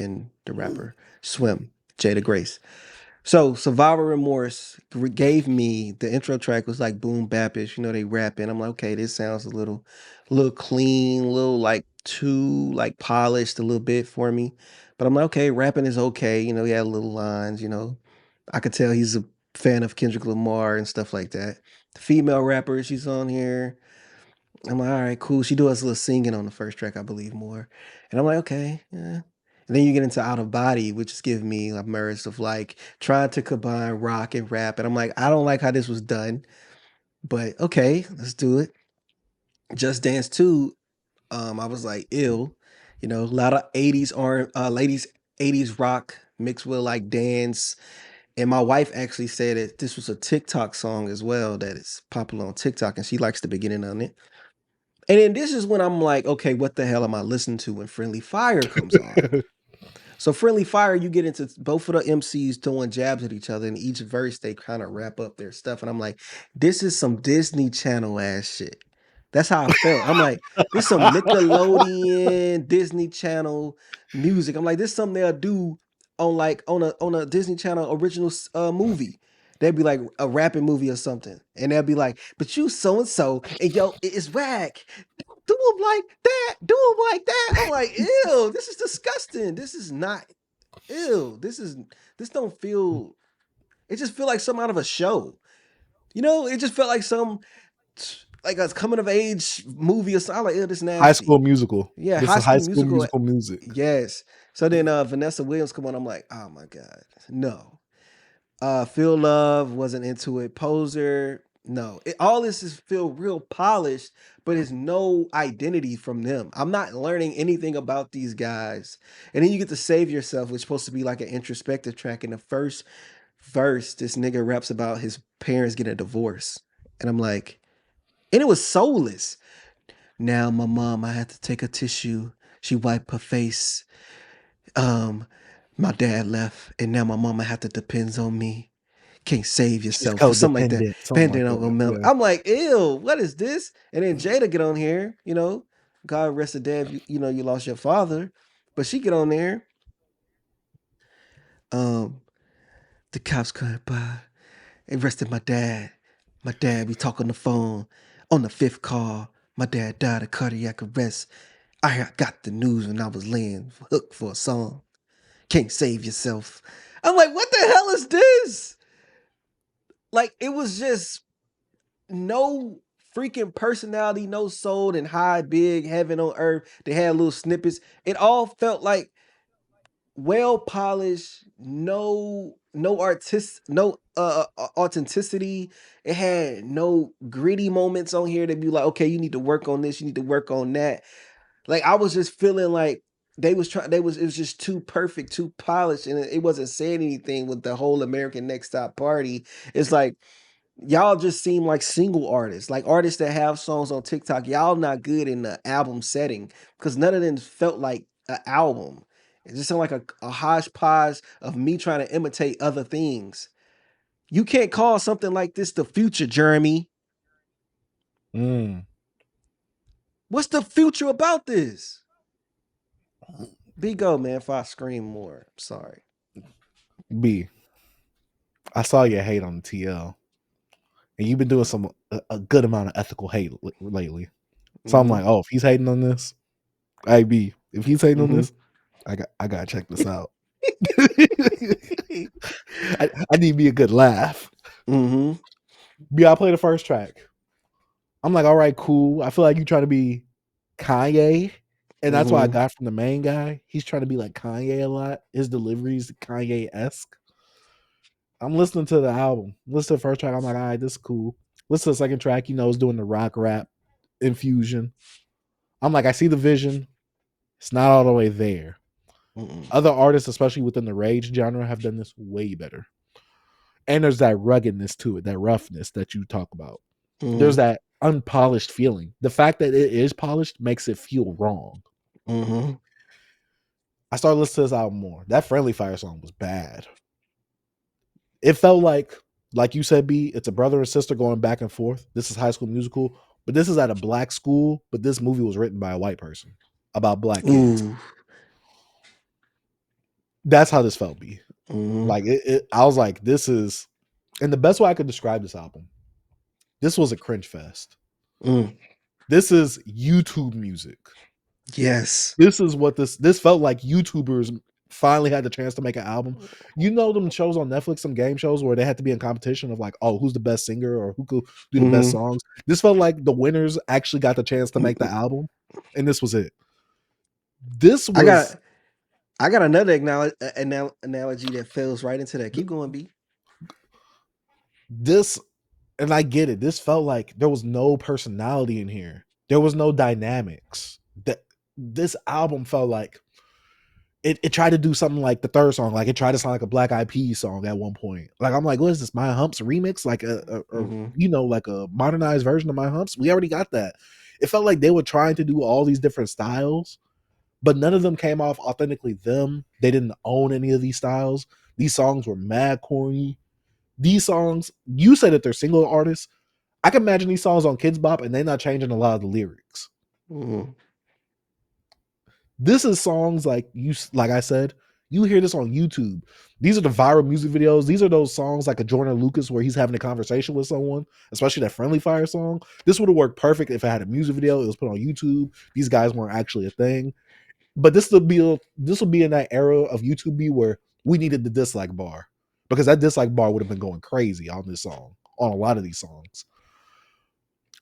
Swim, Jada Grace. So Survivor Remorse gave me the intro track was like boom bapish, they rapping. I'm like, okay, this sounds a little clean, a little like too like polished a little bit for me. But I'm like, okay, rapping is okay. He had little lines, I could tell he's a fan of Kendrick Lamar and stuff like that. The female rapper, she's on here. I'm like, all right, cool. She does a little singing on the first track, I believe more. And I'm like, okay, yeah. And then you get into Out of Body, which is giving me a merge of like trying to combine rock and rap. And I'm like, I don't like how this was done. But okay, let's do it. Just Dance 2, I was like, ill. You know, a lot of 80s ladies 80s rock mixed with like dance. And my wife actually said that this was a TikTok song as well that is popular on TikTok, and she likes the beginning on it. And then this is when I'm like, okay, what the hell am I listening to when Friendly Fire comes on? So Friendly Fire, you get into both of the MCs throwing jabs at each other, and each verse they kind of wrap up their stuff. And I'm like, this is some Disney Channel ass shit. That's how I felt. I'm like, this some Nickelodeon, Disney Channel music. I'm like, this something they'll do on like on a Disney Channel original movie. They'd be like a rapping movie or something, and they'll be like, "But you so and so, and yo, it's whack. Do them like that. Do them like that." I'm like, ew, this is disgusting. This is not ew. This don't feel. It just feel like something out of a show. You know, it just felt like some like a coming of age movie or something. I'm like, ew, this High nasty. School Musical. Yeah, This High is High School School Musical. Musical music. Yes. So then Vanessa Williams come on. I'm like, oh my god, no. Feel Love wasn't into it. Poser, no. All this is feel real polished, but it's no identity from them. I'm not learning anything about these guys. And then you get to Save Yourself, which is supposed to be like an introspective track. In the first verse, this nigga raps about his parents getting a divorce. And I'm like, and it was soulless. Now my mom, I had to take a tissue. She wiped her face. Um, my dad left, and now my mama had to depends on me. Can't save She's yourself or something like that. codependent. Something like Depending that. on milk. Yeah. I'm like, ew, what is this? And then Jada get on here, you know, God rest the dead, you know, you lost your father. But she get on there. Um, the cops come by. Arrested my dad. My dad be talking on the phone. On the fifth call, my dad died of cardiac arrest. I got the news when I was laying hooked for a song. Can't save yourself. I'm like, what the hell is this? Like, it was just no freaking personality, no soul, and high, big, heaven on earth. They had little snippets. It all felt like well polished, no authenticity. It had no gritty moments on here to be like, okay, you need to work on this, you need to work on that. Like I was just feeling like it was just too perfect, too polished, and it wasn't saying anything with the whole American Next Top Party. It's like y'all just seem like single artists, like artists that have songs on TikTok. Y'all not good in the album setting because none of them felt like an album. It just sounded like a hodgepodge of me trying to imitate other things. You can't call something like this the future, Jeremy. Mm. What's the future about this? B go, man, if I scream more. I'm sorry. B. I saw your hate on the TL, and you've been doing a good amount of ethical hate lately. So I'm like, oh, if he's hating on this, hey B, if he's hating on this, I gotta check this out. I need me a good laugh. Mm-hmm. B, I play the first track. I'm like, all right, cool. I feel like you trying to be Kanye, and that's what I got from the main guy. He's trying to be like Kanye a lot. His delivery's Kanye-esque. I'm listening to the album. Listen to the first track. I'm like, all right, this is cool. Listen to the second track. You know, it's doing the rock rap infusion. I'm like, I see the vision. It's not all the way there. Other artists, especially within the rage genre, have done this way better. And there's that ruggedness to it, that roughness that you talk about. There's that unpolished feeling. The fact that it is polished makes it feel wrong. I started listening to this album more. That Friendly Fire song was bad. It felt like you said, B, it's a brother and sister going back and forth. This is High School Musical, but this is at a black school, but this movie was written by a white person about black kids. That's how this felt, B. Like I was like, this is, and the best way I could describe this album, this was a cringe fest. This is YouTube music. Yes. This is what this felt like. YouTubers finally had the chance to make an album. You know them shows on Netflix, some game shows where they had to be in competition of like, oh, who's the best singer or who could do the best songs. This felt like the winners actually got the chance to make the album, and this was it. This was. I got another analogy that falls right into that. Keep going, B. This, and I get it. This felt like there was no personality in here. There was no dynamics. That this album felt like it tried to do something like the third song, like it tried to sound like a Black Eyed Peas song at one point. Like I'm like, what is this? My Humps remix, like a you know, like a modernized version of My Humps. We already got that. It felt like they were trying to do all these different styles, but none of them came off authentically them. They didn't own any of these styles. These songs were mad corny. These songs, you said that they're single artists. I can imagine these songs on Kids Bop and they're not changing a lot of the lyrics. This is songs like I said, you hear this on YouTube. These are the viral music videos. These are those songs like a Jordan Lucas where he's having a conversation with someone, especially that Friendly Fire song. This would have worked perfect if it had a music video. It was put on YouTube. These guys weren't actually a thing. But this will be in that era of YouTube where we needed the dislike bar, because that dislike bar would have been going crazy on this song, on a lot of these songs.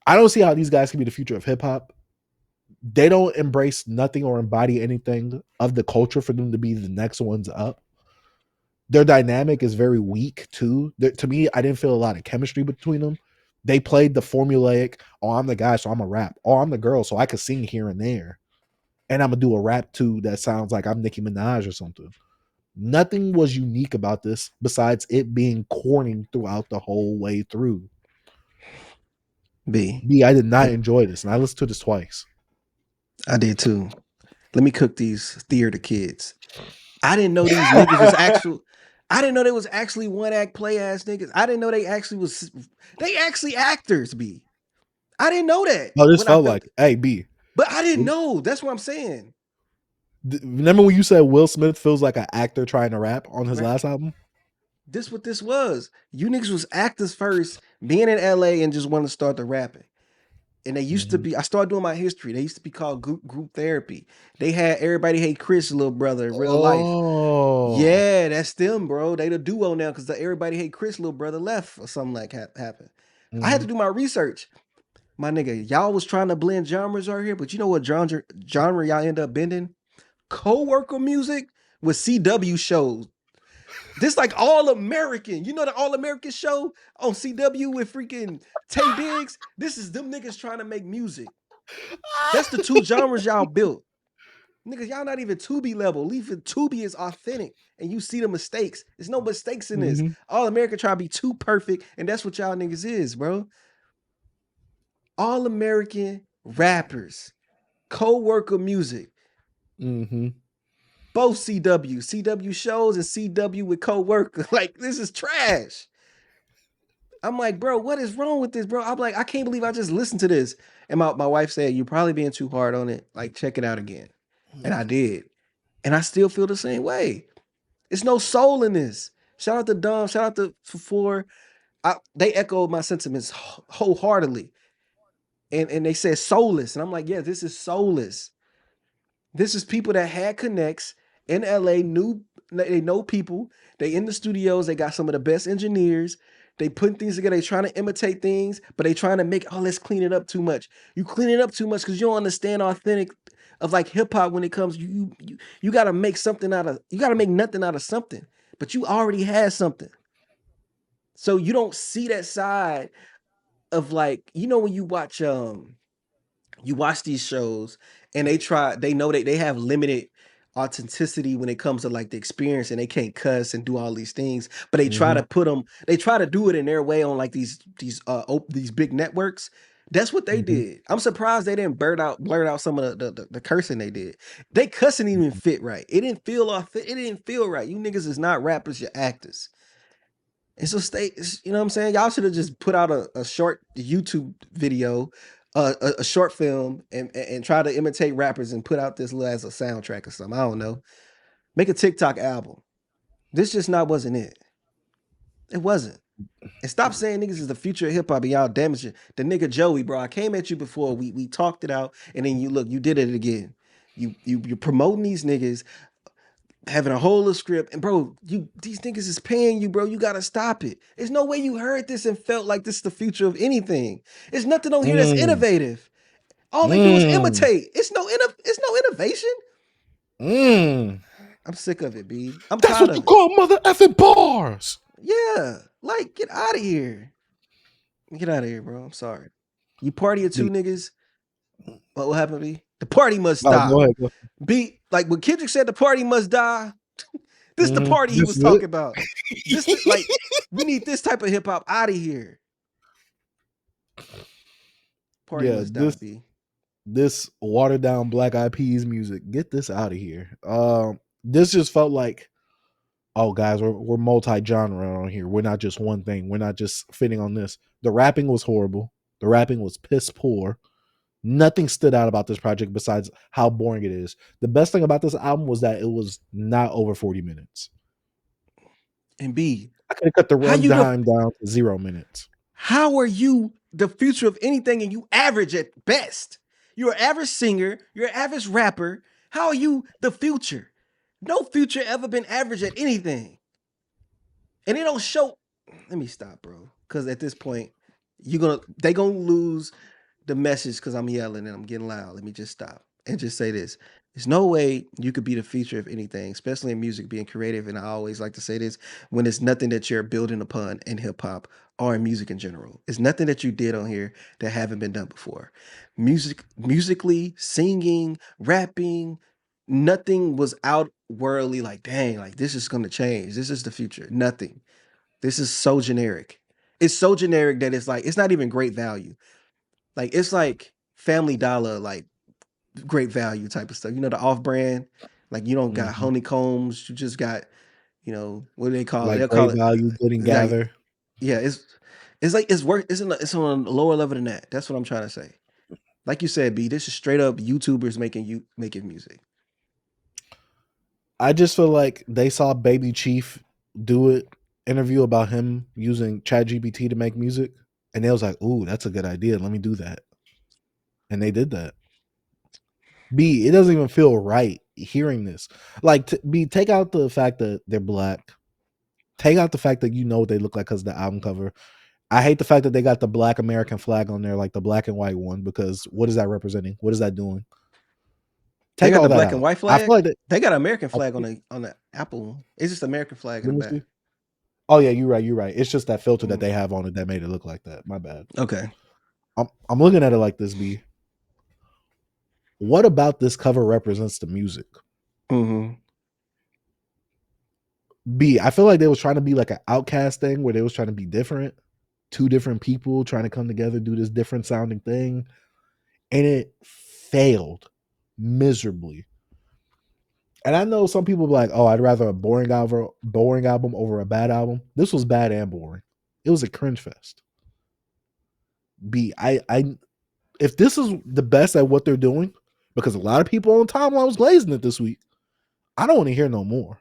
I don't see how these guys can be the future of hip hop. They don't embrace nothing or embody anything of the culture for them to be the next ones up. Their dynamic is very weak too. To me, I didn't feel a lot of chemistry between them. They played the formulaic, oh, I'm the guy, so I'm a rap. Oh, I'm the girl, so I could sing here and there. And I'm going to do a rap too that sounds like I'm Nicki Minaj or something. Nothing was unique about this besides it being corny throughout the whole way through. B, I did not enjoy this, and I listened to this twice. I did too. Let me cook these theater kids. I didn't know these niggas was actual. I didn't know they was actually one act play ass niggas. I didn't know they actually actors. B. I didn't know that. No, this felt like, hey, B. But I didn't know. That's what I'm saying. Remember when you said Will Smith feels like an actor trying to rap on his last album? This what this was. You niggas was actors first, being in LA and just wanted to start the rapping. And they used to be, I started doing my history. They used to be called group therapy. They had Everybody Hate Chris, little brother, in real life. Yeah, that's them, bro. They the duo now because the Everybody Hate Chris little brother left or something like happened. I had to do my research. My nigga, y'all was trying to blend genres right here, but you know what genre y'all end up bending? Co-worker music with CW shows. This like All American. You know the All American show on CW with freaking Tay Diggs? This is them niggas trying to make music. That's the two genres y'all built. Niggas, y'all not even Tubi level. Leave it, Tubi is authentic. And you see the mistakes. There's no mistakes in this. All American try to be too perfect, and that's what y'all niggas is, bro. All American rappers. Co-worker music. Both CW shows and CW with co-worker. Like, this is trash. I'm like, bro, what is wrong with this, bro? I'm like, I can't believe I just listened to this. And my wife said, you're probably being too hard on it. Like, check it out again. And I did. And I still feel the same way. There's no soul in this. Shout out to Dom. Shout out to Four. They echoed my sentiments wholeheartedly. And they said Solace. And I'm like, yeah, this is Solace. This is people that had connects in LA, they know people. They in the studios. They got some of the best engineers. They putting things together. They trying to imitate things, but they trying to make, oh, let's clean it up too much. You clean it up too much because you don't understand authentic of like hip hop when it comes. You got to make something you got to make nothing out of something, but you already had something. So you don't see that side of like, you know, when you watch these shows and they know they have limited authenticity when it comes to like the experience and they can't cuss and do all these things, but they try to do it in their way on like these big networks. That's what they did. I'm surprised they didn't blurt out some of the cursing they did. They cussing didn't even fit right. It didn't feel it didn't feel right. You niggas is not rappers, you're actors. And so you know what I'm saying? Y'all should have just put out a short YouTube video, a short film, and try to imitate rappers and put out this little as a soundtrack or something. I don't know. Make a TikTok album. This just wasn't it. It wasn't. And stop saying niggas is the future of hip hop and y'all damaging the nigga Joey, bro. I came at you before. We talked it out, and then you did it again. You're promoting these niggas, having a whole script, and bro, these niggas is paying you, bro. You gotta stop it. There's no way you heard this and felt like this is the future of anything. There's nothing on here that's innovative. All they do is imitate. It's no innovation. I'm sick of it, B. That's what you call mother effing bars. Yeah, like get out of here. Get out of here, bro. I'm sorry. You party at two niggas. What happened, B? The party must Oh, stop. go ahead. B, like when Kendrick said the party must die, this is the party he This was is talking it. about. Like, we need this type of hip hop out of here. Party Yeah, must die, B. this watered down Black Eyed Peas music. Get this out of here. This just felt like, oh guys, we're multi-genre on here. We're not just one thing. We're not just fitting on this. The rapping was horrible. The rapping was piss poor. Nothing stood out about this project besides how boring it is. The best thing about this album was that it was not over 40 minutes. And B, I could have cut the how you runtime down to 0 minutes. how are you the future of anything and you average at best? You're an average singer, you're an average rapper. How are you the future? No future ever been average at anything. And it don't show. Let me stop, bro. Because at this point, they gonna lose the message because I'm yelling and I'm getting loud. Let me just stop and just say this. There's no way you could be the future of anything, especially in music, being creative. And I always like to say this when it's nothing that you're building upon in hip hop or in music in general. It's nothing that you did on here that haven't been done before. Musically, singing, rapping, nothing was outwardly like, dang, like this is gonna change. This is the future. Nothing. This is so generic. It's so generic that it's like it's not even great value. Like it's like Family Dollar, like great value type of stuff. You know, the off brand. Like you don't got honeycombs. You just got, what do they call it? Like They'll great call it value, good and like gather. yeah. It's like it's work. It's on a lower level than that. That's what I'm trying to say. Like you said, B. This is straight up YouTubers making music. I just feel like they saw Baby Chief do it interview about him using ChatGPT to make music, and they was like, "Ooh, that's a good idea. Let me do that." And they did that. B, it doesn't even feel right hearing this. Like, B, take out the fact that they're black. Take out the fact that you know what they look like because of the album cover. I hate the fact that they got the black American flag on there, like the black and white one, because what is that representing? What is that doing? They Take got all the that black and out. white I feel flag. like that. They got an American flag on the Apple. It's just American flag in Let the me back. see. Oh yeah, you're right. You're right. It's just that filter that Mhm. they have on it that made it look like that. My bad. Okay. I'm looking at it like this. B. What about this cover represents the music? Mm-hmm. B. I feel like they was trying to be like an outcast thing where they was trying to be different. Two different people trying to come together, do this different sounding thing, and it failed miserably. And I know some people be like, "Oh, I'd rather a boring album over a bad album." This was bad and boring. It was a cringe fest. B. If this is the best at what they're doing, because a lot of people on the timeline was glazing it this week, I don't want to hear no more.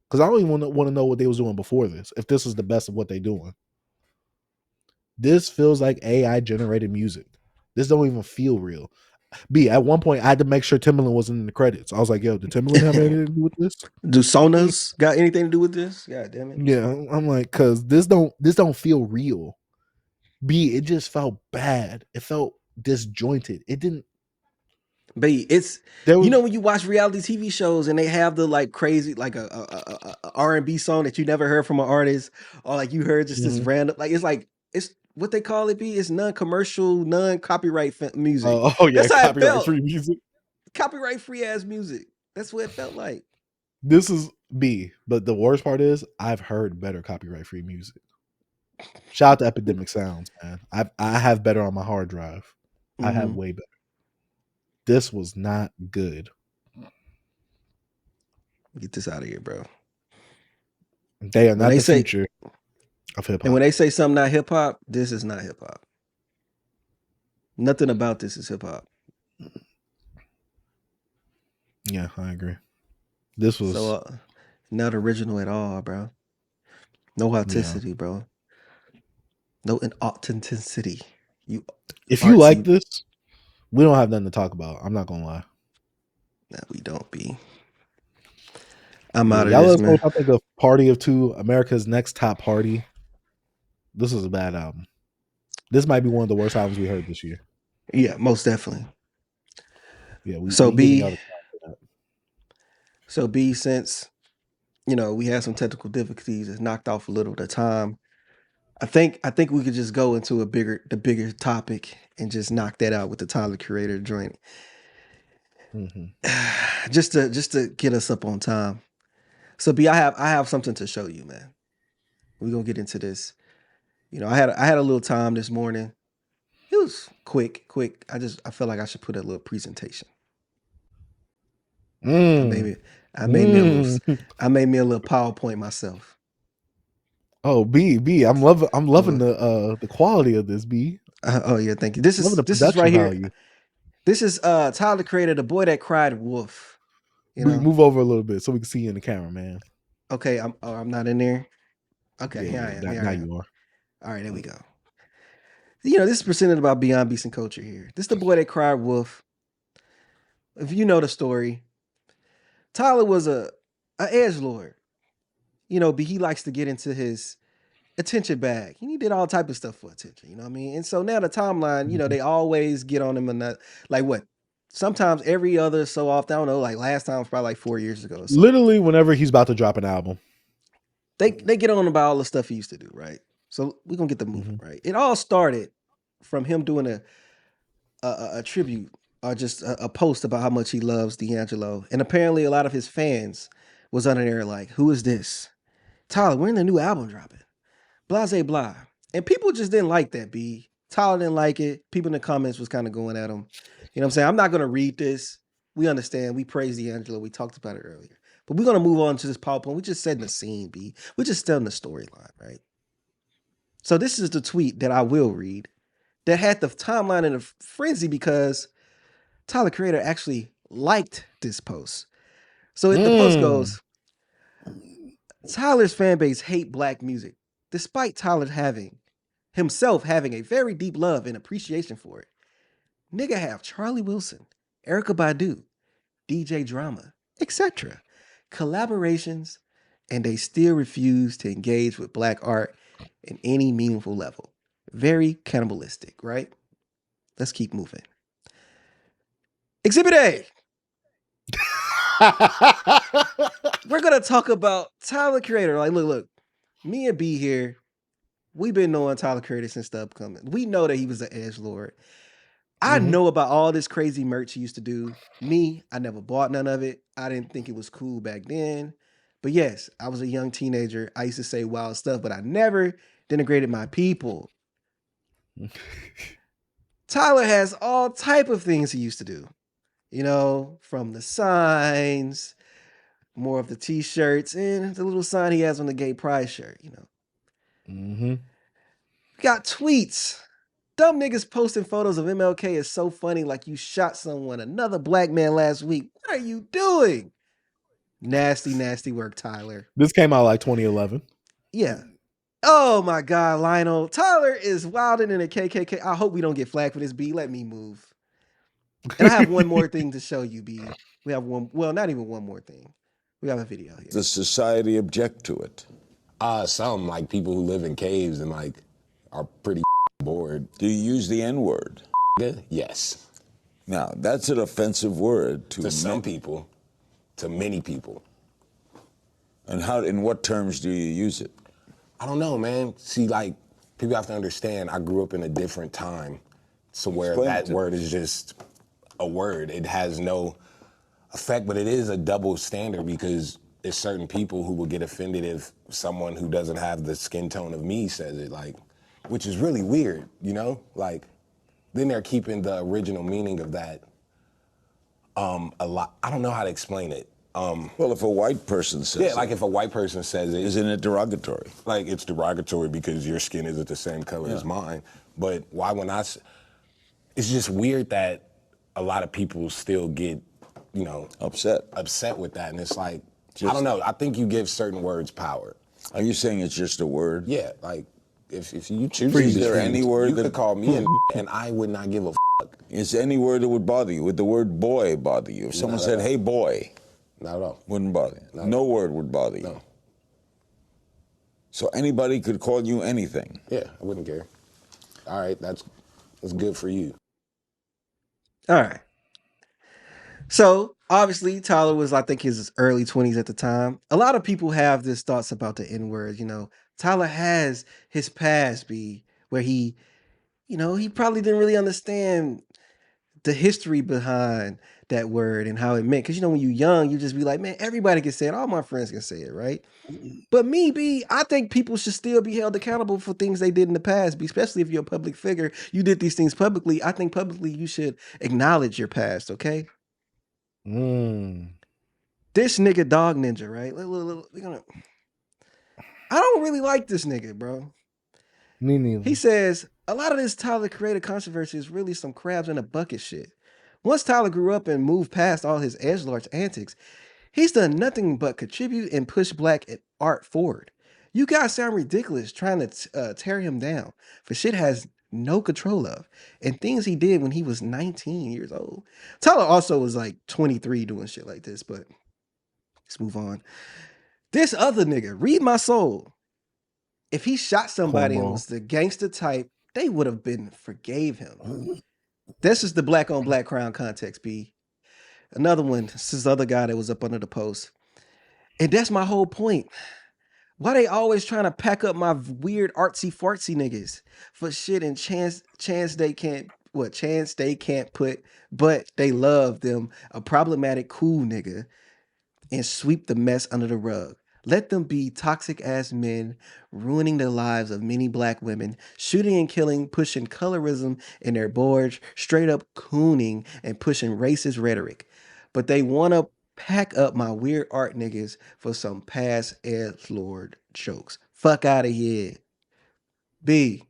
Because I don't even want to know what they was doing before this. If this is the best of what they're doing, this feels like AI generated music. This don't even feel real. B, at one point I had to make sure Timbaland wasn't in the credits. I was like, yo, did Timbaland have anything to do with this? Do Sonas got anything to do with this? God damn it. Yeah, I'm like, cause this don't feel real. B, it just felt bad. It felt disjointed. It didn't. But it's There was when you watch reality TV shows and they have the like crazy like a R&B song that you never heard from an artist, or like you heard just this random it's what they call it. It's non-commercial, non-copyright music. oh yeah, That's how it copyright felt. free music. Copyright free ass music. That's what it felt like. This is B, but the worst part is I've heard better copyright free music. Shout out to Epidemic Sounds, man. I have better on my hard drive. I have way better. This was not good. Get this out of here, bro. They are not the future of hip hop. And when they say something not hip hop, this is not hip hop. Nothing about this is hip hop. Yeah, I agree. This was so not original at all, bro. No authenticity, bro. No authenticity. If you like this, we don't have nothing to talk about. I'm not gonna lie. Nah, we don't be. I'm out of y'all this, let us know man. what I think of Party of Two, America's Next Top Party. This is a bad album. This might be one of the worst albums we heard this year. Yeah, most definitely. Yeah, So B, since we had some technical difficulties, it's knocked off a little of the time. I think we could just go into the bigger topic and just knock that out with the Tyler Creator joint. just to get us up on time. So B, I have something to show you, man. We're gonna get into this. You know, I had a little time this morning. It was quick. I felt like I should put a little presentation. I made me a little PowerPoint myself. Oh, B, I'm loving the quality of this, B. Oh yeah, thank you. This Loving the is right production here. value. This is Tyler Creator, The Boy That Cried Wolf. You B, know? move over a little bit so we can see you in the camera, man. Okay, I'm not in there. Okay, here I am. Now you are. All right, there we go. You know, this is presented about Beyond Beast and Culture here. This is The Boy That Cried Wolf. If you know the story, Tyler was a edgelord. You know, but he likes to get into his attention bag. He did all type of stuff for attention, you know what I mean? And so now the timeline, you know, they always get on him and that, like what? Sometimes every other so often, I don't know, like last time was probably like 4 years ago. Literally whenever he's about to drop an album. They get on about all the stuff he used to do, right? So we're gonna get the moving, right? It all started from him doing a tribute or just a post about how much he loves D'Angelo. And apparently a lot of his fans was under there like, who is this? Tyler, when the new album dropping? Blase blah. And people just didn't like that, B. Tyler didn't like it. People in the comments was kind of going at him. You know what I'm saying? I'm not going to read this. We understand. We praise D'Angelo. We talked about it earlier. But we're going to move on to this PowerPoint. We just setting the scene, B. We're just telling the storyline, right? So this is the tweet that I will read that had the timeline in a frenzy because Tyler Creator actually liked this post. So the post goes, Tyler's fan base hate black music, despite Tyler himself having a very deep love and appreciation for it. Nigga have Charlie Wilson, Erykah Badu, DJ Drama, etc. collaborations, and they still refuse to engage with black art in any meaningful level. Very cannibalistic, right? Let's keep moving. Exhibit A. We're going to talk about Tyler Creator. Like, look, me and B here, we've been knowing Tyler Creator since the upcoming. We know that he was an edgelord. I know about all this crazy merch he used to do. Me, I never bought none of it. I didn't think it was cool back then. But yes, I was a young teenager. I used to say wild stuff, but I never denigrated my people. Tyler has all type of things he used to do. You know, from the signs, more of the t-shirts, and the little sign he has on the gay pride shirt, you know. Got tweets. Dumb niggas posting photos of MLK is so funny, like you shot someone, another black man last week. What are you doing? Nasty, nasty work, Tyler. This came out like 2011. Yeah. Oh my God, Lionel. Tyler is wilding in a KKK. I hope we don't get flagged for this, B. Let me move. And I have one more thing to show you, B. We have one, well, not even one more thing. We have a video here. Does society object to it? Some, like people who live in caves and like are pretty bored. Do you use the N-word? Yes. Now, that's an offensive word To some people, to many people. And in what terms do you use it? I don't know, man. See, like, people have to understand, I grew up in a different time, so where Explain that it. word is just a word. It has no effect, but it is a double standard because there's certain people who will get offended if someone who doesn't have the skin tone of me says it, like, which is really weird, you know? Like, then they're keeping the original meaning of that a lot. I don't know how to explain it. Well, if a white person says Yeah, like if a white person says it, isn't it derogatory? like it's derogatory because your skin isn't the same color as mine. But why when it's just weird that a lot of people still get, you know, upset with that. And it's like, I don't know, I think you give certain words power. Are you saying it's just a word? Yeah, like if you choose Is to there be- any word you that- could call me and I would not give a fuck. Is there any word that would bother you? Would the word boy bother you? If someone Not at said, all. hey, boy, Not at all. wouldn't bother you? No word would bother you? No. So anybody could call you anything? Yeah, I wouldn't care. All right, that's good for you. All right. So obviously Tyler was, I think, his early 20s at the time. A lot of people have this thoughts about the N-word, you know. Tyler has his past, B, where he, he probably didn't really understand the history behind that word and how it meant. Because when you're young, you just be like, man, everybody can say it. All my friends can say it, right? But me, B, I think people should still be held accountable for things they did in the past, B, especially if you're a public figure. You did these things publicly. I think publicly you should acknowledge your past, okay? This nigga Dog Ninja, right? I don't really like this nigga, bro. Me neither. He says, a lot of this Tyler created controversy is really some crabs in a bucket shit. Once Tyler grew up and moved past all his edgelords antics, he's done nothing but contribute and push black art forward. You guys sound ridiculous trying to tear him down for shit has no control of and things he did when he was 19 years old. Tyler also was like 23 doing shit like this, but let's move on. This other nigga, Read My Soul. If he shot somebody and was the gangster type, they would have been forgave him. This is the black on black crime context, B. Another one, this other guy that was up under the post. And that's my whole point. Why they always trying to pack up my weird artsy fartsy niggas for shit and chance they can't put, but they love them a problematic cool nigga and sweep the mess under the rug. Let them be toxic ass men, ruining the lives of many black women, shooting and killing, pushing colorism in their boards, straight up cooning and pushing racist rhetoric. But they want to pack up my weird art niggas for some past edgelord jokes. Fuck out of here. B.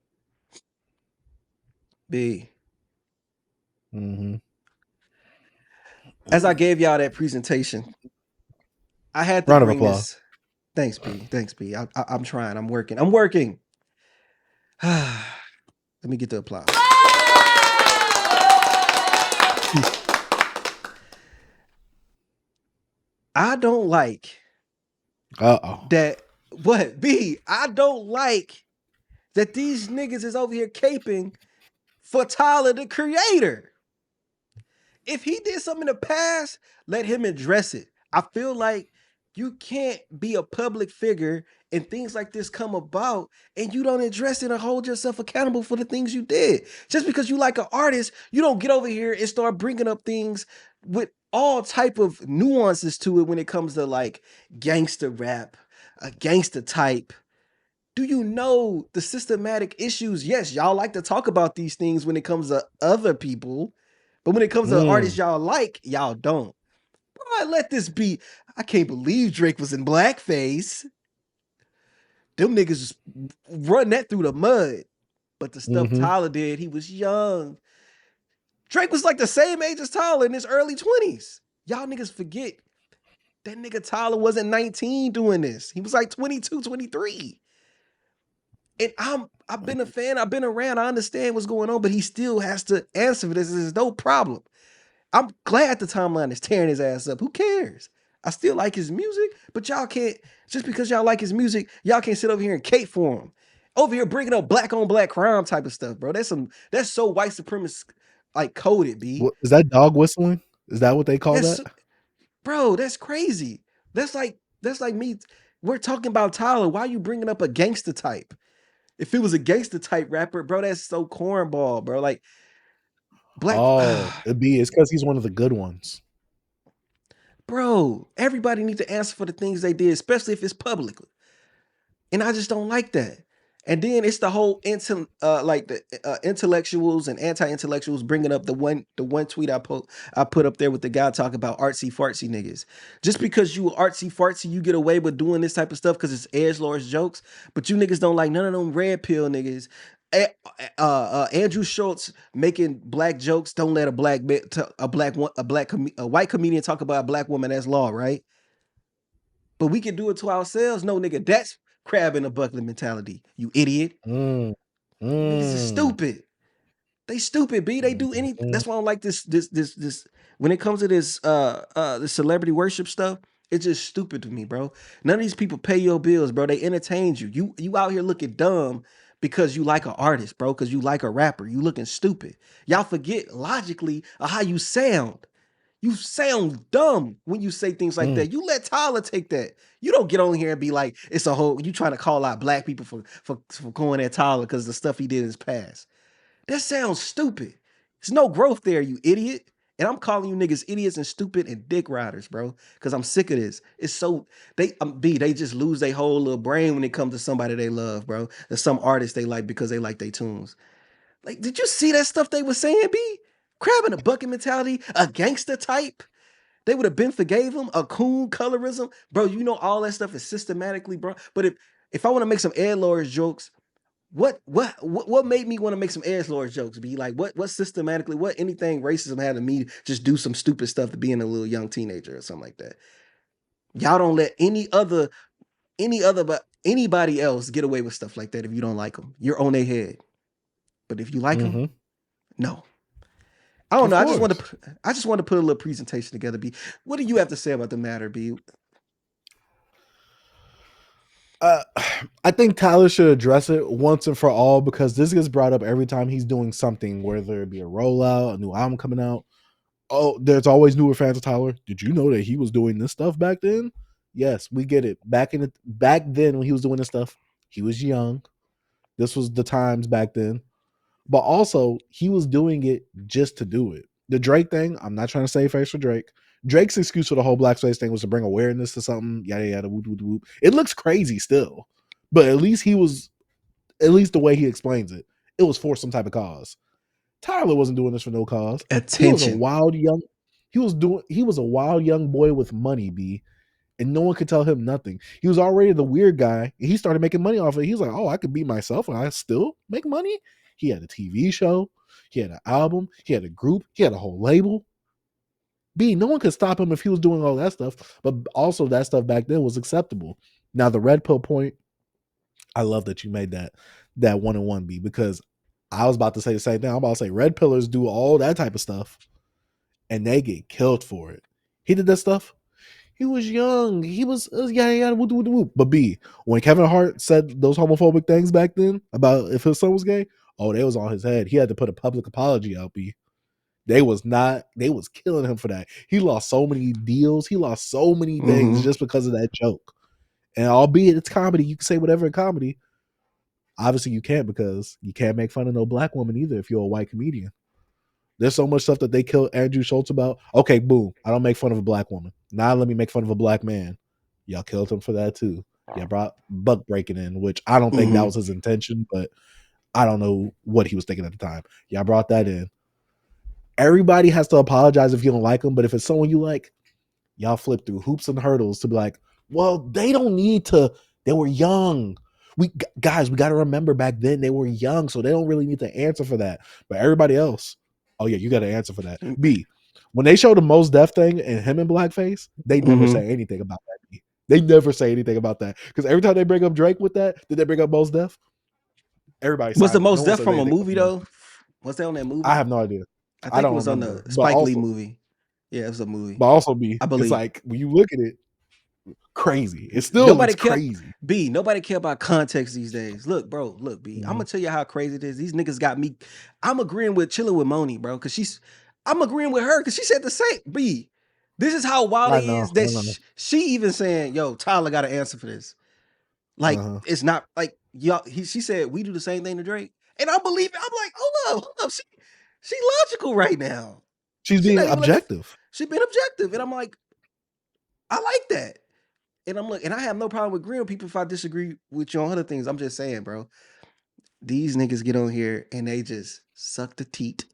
As I gave y'all that presentation, I had to bring this. Thanks, B. I'm trying. I'm working. Let me get the applause. I don't like that. What, B? I don't like that these niggas is over here caping for Tyler, the creator. If he did something in the past, let him address it. I feel like you can't be a public figure and things like this come about and you don't address it and hold yourself accountable for the things you did. Just because you like an artist, you don't get over here and start bringing up things with all type of nuances to it when it comes to like gangster rap, a gangster type. Do you know the systematic issues? Yes, y'all like to talk about these things when it comes to other people, but when it comes to artists y'all like, y'all don't. Boy, let this be. I can't believe Drake was in blackface. Them niggas just run that through the mud. But the stuff Tyler did, he was young. Drake was like the same age as Tyler in his early 20s. Y'all niggas forget that nigga Tyler wasn't 19 doing this. He was like 22, 23. And I've been a fan. I've been around. I understand what's going on, but he still has to answer for this. There's no problem. I'm glad the timeline is tearing his ass up. Who cares? I still like his music, but y'all can't, just because y'all like his music, y'all can't sit over here and cape for him. Over here bringing up black on black crime type of stuff, bro. That's so white supremacist, like coded, B. Is that dog whistling? Is that what they call that? Bro, that's crazy. That's like me. We're talking about Tyler. Why are you bringing up a gangster type? If it was a gangster type rapper, bro, that's so cornball, bro. Like, black. It's because he's one of the good ones. Bro, everybody needs to answer for the things they did, especially if it's public. And I just don't like that. And then it's the whole intellectuals and anti-intellectuals bringing up the one tweet I put up there with the guy talking about artsy fartsy niggas. Just because you artsy fartsy, you get away with doing this type of stuff because it's edgelords jokes, but you niggas don't like none of them red pill niggas. Andrew Schultz making black jokes. Don't let a white comedian talk about a black woman. That's law, right? But we can do it to ourselves. No, nigga, that's crab in a bucket mentality. You idiot. Niggas is stupid. They stupid, B. They do anything. That's why I don't like this. When it comes to this celebrity worship stuff, it's just stupid to me, bro. None of these people pay your bills, bro. They entertain you. You out here looking dumb because you like an artist, bro, because you like a rapper. You looking stupid. Y'all forget logically how you sound. You sound dumb when you say things like that. You let Tyler take that. You don't get on here and be like, it's a whole, you trying to call out black people for going at Tyler because the stuff he did in his past. That sounds stupid. There's no growth there, you idiot. And I'm calling you niggas idiots and stupid and dick riders, bro. Because I'm sick of this. It's so, they just lose their whole little brain when it comes to somebody they love, bro. There's some artists they like because they like their tunes. Like, did you see that stuff they were saying, B? Crab in a bucket mentality, a gangster type. They would have been forgave him, a coon colorism. Bro, you know all that stuff is systematically, bro. But if I want to make some Ed Lawrence jokes, what made me want to make some Ed Lawrence jokes? Be like, what systematically, what anything racism had in me just do some stupid stuff to being a little young teenager or something like that. Y'all don't let but anybody else get away with stuff like that if you don't like them. You're on their head. But if you like them, no. I don't know. I just want to put a little presentation together, B. What do you have to say about the matter, B? I think Tyler should address it once and for all because this gets brought up every time he's doing something, whether it be a rollout, a new album coming out. Oh, there's always newer fans of Tyler. Did you know that he was doing this stuff back then? Yes, we get it. Back then when he was doing this stuff, he was young. This was the times back then. But also, he was doing it just to do it. The Drake thing, I'm not trying to save face for Drake. Drake's excuse for the whole blackface thing was to bring awareness to something, yada yada, whoop whoop whoop. It looks crazy still, but at least the way he explains it, it was for some type of cause. Tyler wasn't doing this for no cause. Attention. He was a wild young boy with money, B, and no one could tell him nothing. He was already the weird guy, and he started making money off it. He's like, oh, I could be myself and I still make money. He had a TV show, he had an album, he had a group, he had a whole label. B, no one could stop him if he was doing all that stuff, but also that stuff back then was acceptable. Now the red pill point, I love that you made that 1-on-1, B, because I was about to say the same thing. I'm about to say red pillars do all that type of stuff and they get killed for it. He did that stuff. He was young. He was yada whoop whoop whoop. But B, when Kevin Hart said those homophobic things back then about if his son was gay, oh, they was on his head. He had to put a public apology out, B. They was killing him for that. He lost so many deals. He lost so many things just because of that joke. And albeit it's comedy, you can say whatever in comedy. Obviously you can't because you can't make fun of no black woman either if you're a white comedian. There's so much stuff that they killed Andrew Schultz about. Okay, boom. I don't make fun of a black woman. Now let me make fun of a black man. Y'all killed him for that too. Y'all brought Buck breaking in, which I don't think that was his intention, but I don't know what he was thinking at the time. Y'all brought that in. Everybody has to apologize if you don't like them, but if it's someone you like, y'all flip through hoops and hurdles to be like, well, they don't need to. They were young. We got to remember back then they were young, so they don't really need to answer for that. But everybody else, oh yeah, you got to answer for that. B, when they show the Mos Def thing and him in blackface, they never say anything about that. B. They never say anything about that because every time they bring up Drake with that, did they bring up Mos Def? Everybody was the Mos Def from a movie though? Was that on that movie? I have no idea. I think it was remember. On the Spike Lee movie. Yeah, it was a movie. But also, B, I believe it's like when you look at it, crazy. It's still crazy. B, nobody care about context these days. Look, bro, B. I'm gonna tell you how crazy it is. These niggas got me. I'm agreeing with chilling with Moni, bro, because I'm agreeing with her because she said the same. B, this is how wild it is that she even saying, "Yo, Tyler got an answer for this." Like it's not like y'all. She said we do the same thing to Drake, and I believe it. I'm like, hold up. She logical right now. She's being objective. She's being objective, and I'm like, I like that. And I'm like, and I have no problem with agreeing with people if I disagree with you on other things. I'm just saying, bro, these niggas get on here and they just suck the teat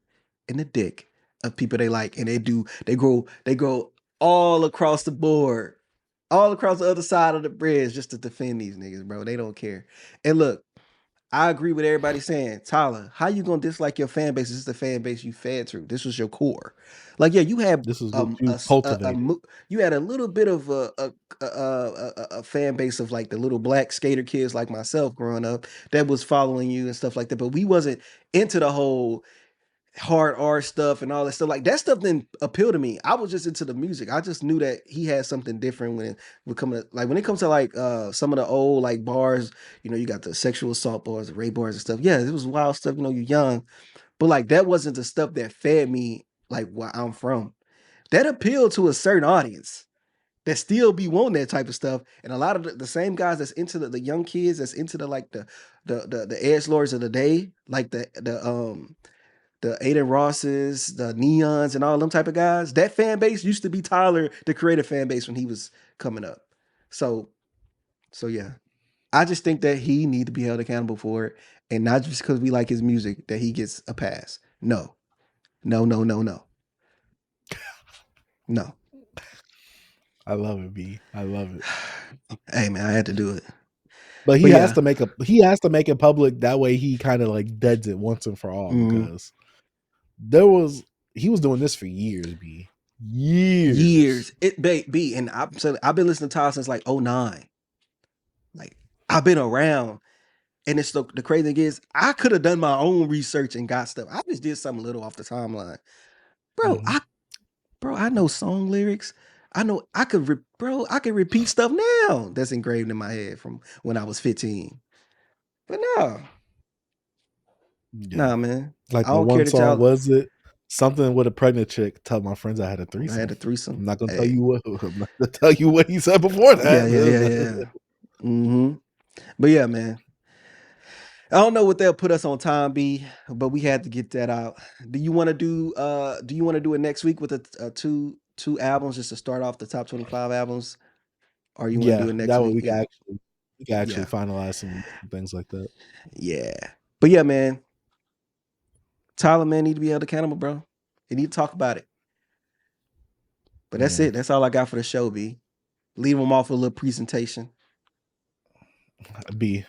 and the dick of people they like, and they grow all across the board, all across the other side of the bridge just to defend these niggas, bro. They don't care. And look, I agree with everybody saying, Tyler, how you gonna dislike your fan base? This is the fan base you fed through. This was your core. Like, yeah, you had this is what you cultivated. You had a little bit of a fan base of like the little black skater kids like myself growing up that was following you and stuff like that. But we wasn't into the whole hard art stuff and all that stuff. Like that stuff didn't appeal to me. I was just into the music. I just knew that he had something different when it comes to like some of the old like bars, you know, you got the sexual assault bars, the rape bars and stuff. Yeah, it was wild stuff, you know, you're young. But like that wasn't the stuff that fed me like where I'm from. that appealed to a certain audience that still be wanting that type of stuff. And a lot of the same guys that's into the young kids that's into the edge lords of the day, like the Aiden Rosses, the Neons, and all them type of guys. That fan base used to be Tyler, the creative fan base, when he was coming up. So yeah, I just think that he need to be held accountable for it, and not just because we like his music that he gets a pass. No. I love it, B. I love it. Hey man, I had to do it. But he But has yeah. to make it public. That way he kind of like deads it once and for all, because he was doing this for years, B. Years. It B, and I've been listening to Tyler since like 09. Like, I've been around. And it's the crazy thing is, I could have done my own research and got stuff. I just did something little off the timeline. Bro, I know song lyrics. I know I could repeat stuff now that's engraved in my head from when I was 15. But no. Yeah. Nah, man. Like I the don't care one that song, y'all was it something with a pregnant chick? Tell my friends I had a threesome. I had a threesome. I'm not gonna tell you what. I'm not gonna tell you what he said before that. Yeah. Mm-hmm. But yeah, man. I don't know what they'll put us on time, B, but we had to get that out. Do you want to do it next week with two albums just to start off the top 25 albums? Or you want to do it next that way week? we can actually Yeah. finalize some things like that. Yeah. But yeah, man. Tyler, man, need to be held accountable, bro. You need to talk about it. But that's it. That's all I got for the show, B. Leave them off with a little presentation. B,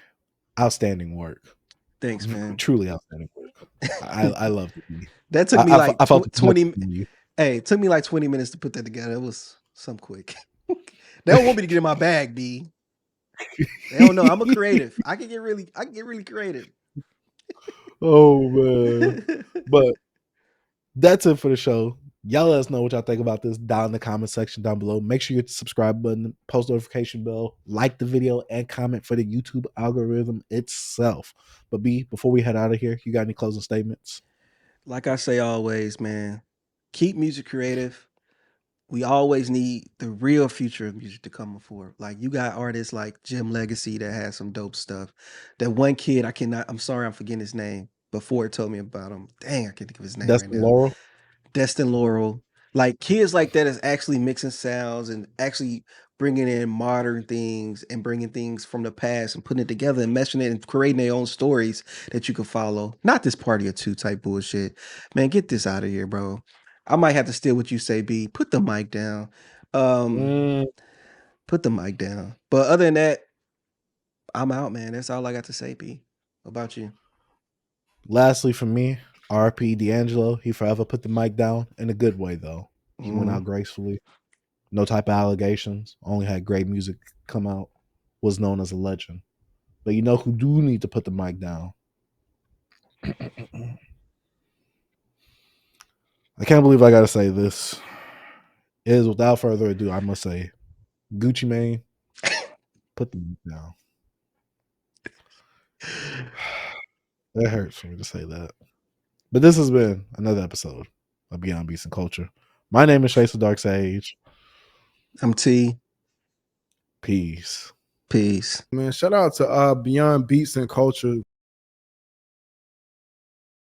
outstanding work. Thanks, man. Truly outstanding work. I love it. B. That took me like I felt 20. Hey, it took me like 20 minutes to put that together. It was some quick. They don't want me to get in my bag, B. They don't know. I'm a creative. I can get really creative. Oh man. But that's it for the show. Y'all let us know what y'all think about this down in the comment section down below. Make sure you hit the subscribe button, post notification bell, like the video, and comment for the YouTube algorithm itself. But B, before we head out of here, you got any closing statements? Like I say always, man, keep music creative. We always need the real future of music to come forward. Like, you got artists like Jim Legacy that has some dope stuff. That one kid, I'm sorry, I'm forgetting his name. Before it told me about him. Dang, I can't think of his name right now. Destin Laurel. Like, kids like that is actually mixing sounds and actually bringing in modern things and bringing things from the past and putting it together and meshing it and creating their own stories that you can follow. Not this party of two type bullshit. Man, get this out of here, bro. I might have to steal what you say, B. Put the mic down. Put the mic down. But other than that, I'm out, man. That's all I got to say, B. What about you? Lastly, for me, RP D'Angelo, he forever put the mic down in a good way, though. He went out gracefully. No type of allegations. Only had great music come out. Was known as a legend. But you know who do need to put the mic down? I can't believe I got to say this. Without further ado, I must say, Gucci Mane, put the mic down. It hurts for me to say that. But this has been another episode of Beyond Beats and Culture. My name is Chase the Dark Sage. I'm T. Peace. Peace. Man, shout out to Beyond Beats and Culture.